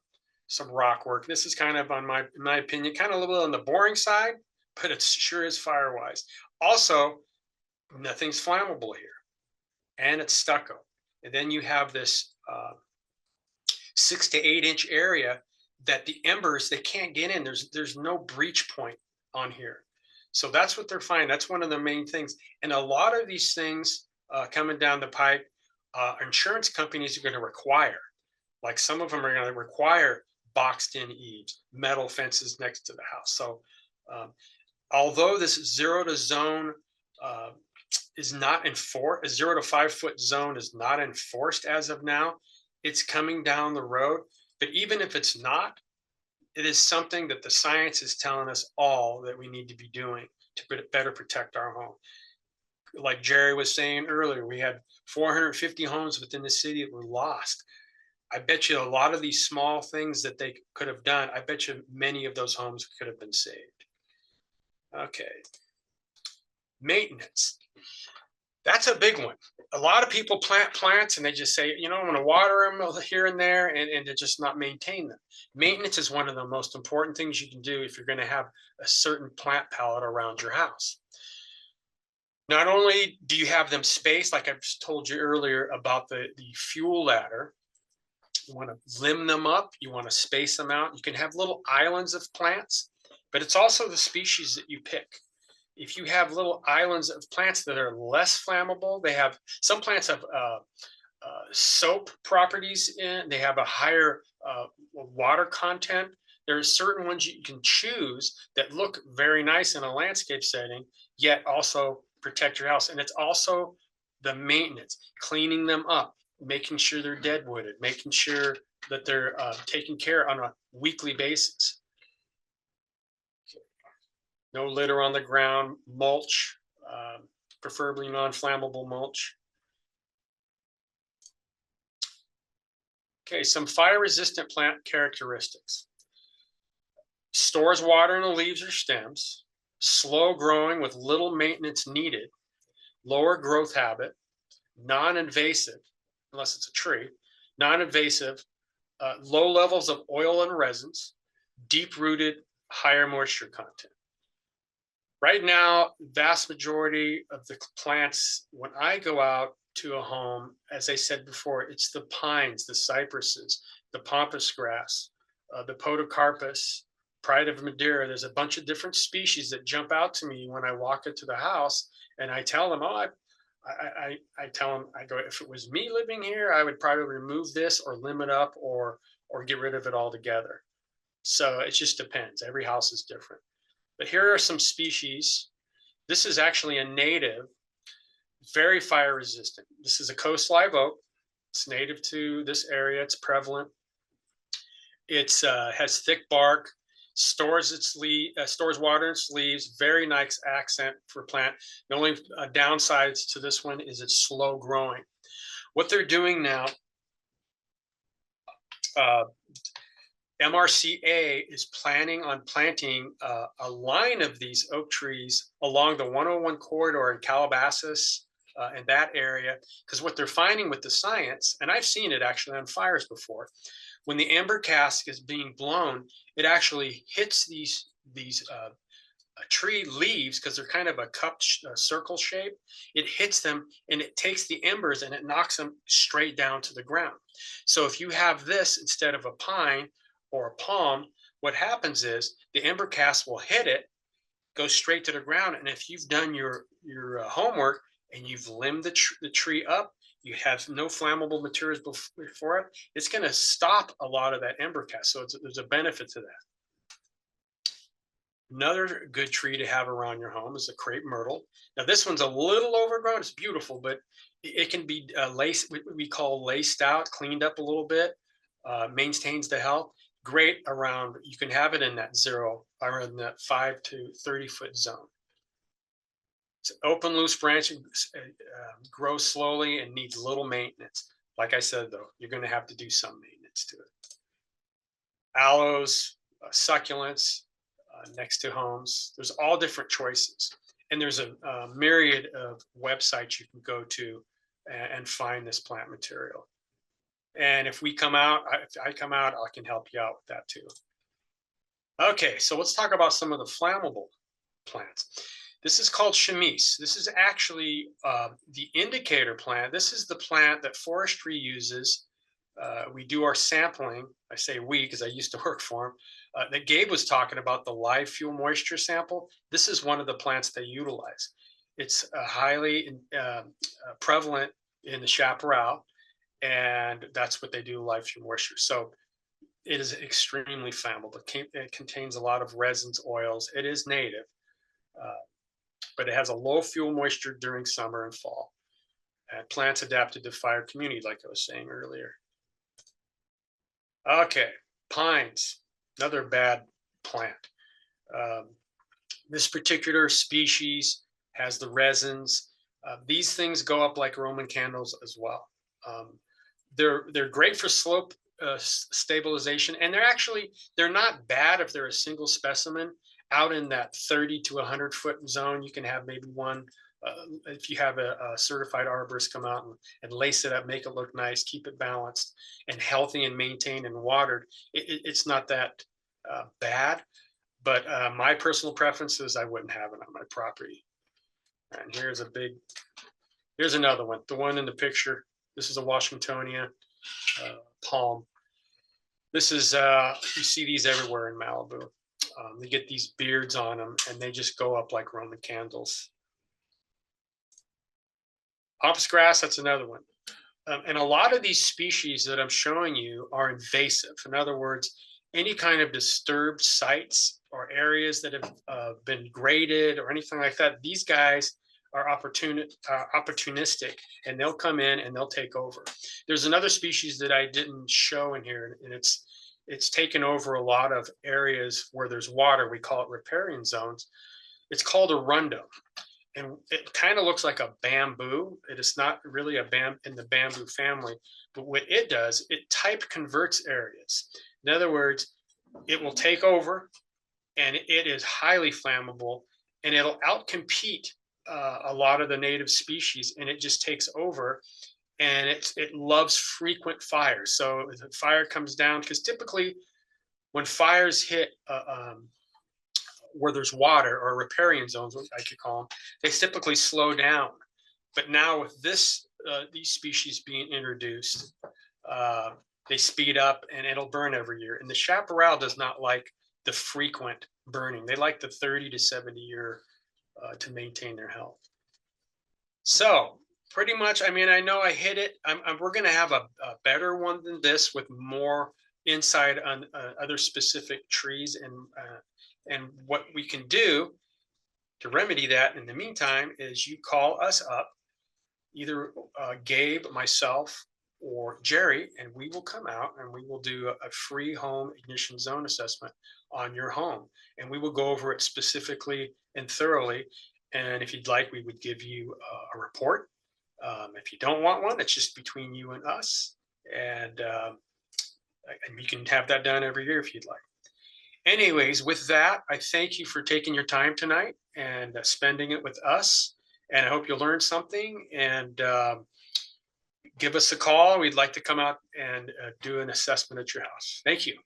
some rock work. This is kind of, in my opinion, kind of a little bit on the boring side, but it sure is Firewise. Also, nothing's flammable here, and it's stucco. And then you have this 6 to 8 inch area that the embers, they can't get in. There's no breach point on here. So that's what they're finding. That's one of the main things. And a lot of these things coming down the pipe, insurance companies are going to require, like some of them are going to require boxed in eaves, metal fences next to the house. So although this 0 to zone is not enforced, a 0 to 5 foot zone is not enforced as of now, it's coming down the road. But even if it's not, it is something that the science is telling us all that we need to be doing to better protect our home. Like Jerry was saying earlier, we had 450 homes within the city that were lost. I bet you a lot of these small things that they could have done, I bet you many of those homes could have been saved. Okay. Maintenance. That's a big one. A lot of people plant plants and they just say, you know, I'm going to water them here and there, and to just not maintain them. Maintenance is one of the most important things you can do if you're going to have a certain plant palette around your house. Not only do you have them spaced, like I've told you earlier about the fuel ladder, you want to limb them up, you want to space them out. You can have little islands of plants, but it's also the species that you pick. If you have little islands of plants that are less flammable, some plants have soap properties in, they have a higher water content. There are certain ones you can choose that look very nice in a landscape setting, yet also protect your house. And it's also the maintenance, cleaning them up, making sure they're dead wooded, making sure that they're taken care of on a weekly basis. No litter on the ground, mulch, preferably non-flammable mulch. Okay, some fire-resistant plant characteristics. Stores water in the leaves or stems, slow growing with little maintenance needed, lower growth habit, non-invasive, unless it's a tree, non-invasive, low levels of oil and resins, deep-rooted, higher moisture content. Right now, vast majority of the plants, when I go out to a home, as I said before, it's the pines, the cypresses, the pampas grass, the podocarpus, pride of Madeira. There's a bunch of different species that jump out to me when I walk into the house, and I tell them, I tell them, I go, if it was me living here, I would probably remove this or limb it up or get rid of it altogether. So it just depends. Every house is different. But here are some species. This is actually a native, very fire resistant. This is a coast live oak. It's native to this area. It's prevalent. It has thick bark, stores water in its leaves. Very nice accent for plant. The only downsides to this one is it's slow growing. What they're doing now, MRCA is planning on planting a line of these oak trees along the 101 corridor in Calabasas and that area, because what they're finding with the science, and I've seen it actually on fires before, when the ember cask is being blown, it actually hits these tree leaves, because they're kind of a cup circle shape, it hits them and it takes the embers and it knocks them straight down to the ground. So if you have this instead of a pine or a palm, what happens is the ember cast will hit it, go straight to the ground. And if you've done your homework and you've limbed the tree up, you have no flammable materials before it, it's going to stop a lot of that ember cast. So there's a benefit to that. Another good tree to have around your home is a crepe myrtle. Now this one's a little overgrown. It's beautiful, but it can be laced, what we call laced out, cleaned up a little bit, maintains the health. Great around, you can have it in that 0 or in that 5 to 30 foot zone. It's open, loose branching, grows slowly and needs little maintenance. Like I said, though, you're going to have to do some maintenance to it. Aloes, succulents, next to homes. There's all different choices. And there's a myriad of websites you can go to and find this plant material. And if we come out, if I come out, I can help you out with that too. Okay, so let's talk about some of the flammable plants. This is called chamise. This is actually the indicator plant. This is the plant that forestry uses. We do our sampling. I say we because I used to work for him. That Gabe was talking about, the live fuel moisture sample. This is one of the plants they utilize. It's highly prevalent in the chaparral, and that's what they do, live fuel moisture. So it is extremely flammable. It contains a lot of resins, oils. It is native, but it has a low fuel moisture during summer and fall. And plants adapted to fire community, like I was saying earlier. Okay, pines, another bad plant. This particular species has the resins. These things go up like Roman candles as well. They're great for slope stabilization, and they're not bad if they're a single specimen. Out in that 30 to 100 foot zone, you can have maybe one. If you have a certified arborist come out and lace it up, make it look nice, keep it balanced and healthy and maintained and watered, it's not that bad. But my personal preference is I wouldn't have it on my property. And here's another one, the one in the picture. This is a Washingtonia palm. This is, you see these everywhere in Malibu. They get these beards on them and they just go up like Roman candles. Pampas grass, that's another one. And a lot of these species that I'm showing you are invasive. In other words, any kind of disturbed sites or areas that have been graded or anything like that, these guys are opportunistic, and they'll come in and they'll take over. There's another species that I didn't show in here, and it's taken over a lot of areas where there's water. We call it riparian zones. It's called a rundum. And it kind of looks like a bamboo. It is not really in the bamboo family, but what it does, it type converts areas. In other words, it will take over, and it is highly flammable, and it'll outcompete a lot of the native species, and it just takes over, and it loves frequent fires. So if the fire comes down, because typically when fires hit where there's water, or riparian zones, what I could call them, they typically slow down. But now with these species being introduced, they speed up, and it'll burn every year. And the chaparral does not like the frequent burning. They like the 30 to 70 year to maintain their health. So pretty much, I mean, I know I hit it. We're going to have a better one than this with more insight on other specific trees and what we can do to remedy that. In the meantime, is you call us up, either Gabe, myself, or Jerry, and we will come out and we will do a free home ignition zone assessment on your home. And we will go over it specifically and thoroughly. And if you'd like, we would give you a report. If you don't want one, it's just between you and us. And you can have that done every year if you'd like. Anyways, with that, I thank you for taking your time tonight and spending it with us. And I hope you learned something, and give us a call. We'd like to come out and do an assessment at your house. Thank you.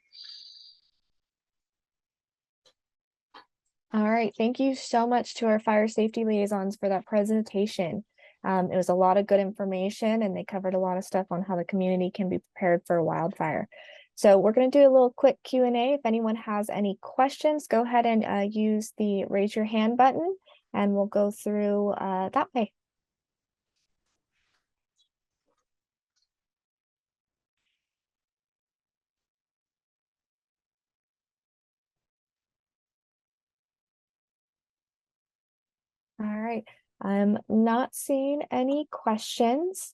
All right, thank you so much to our fire safety liaisons for that presentation. It was a lot of good information and they covered a lot of stuff on how the community can be prepared for a wildfire. So we're going to do a little quick Q&A. If anyone has any questions, go ahead and use the raise your hand button and we'll go through that way. All right, I'm not seeing any questions.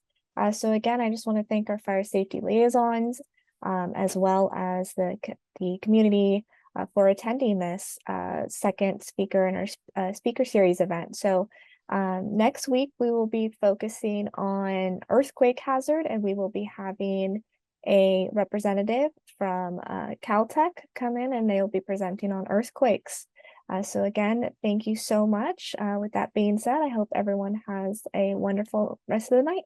So again, I just want to thank our fire safety liaisons, as well as the community for attending this second speaker in our speaker series event. So next week, we will be focusing on earthquake hazard, and we will be having a representative from Caltech come in, and they will be presenting on earthquakes. So again, thank you so much. With that being said, I hope everyone has a wonderful rest of the night.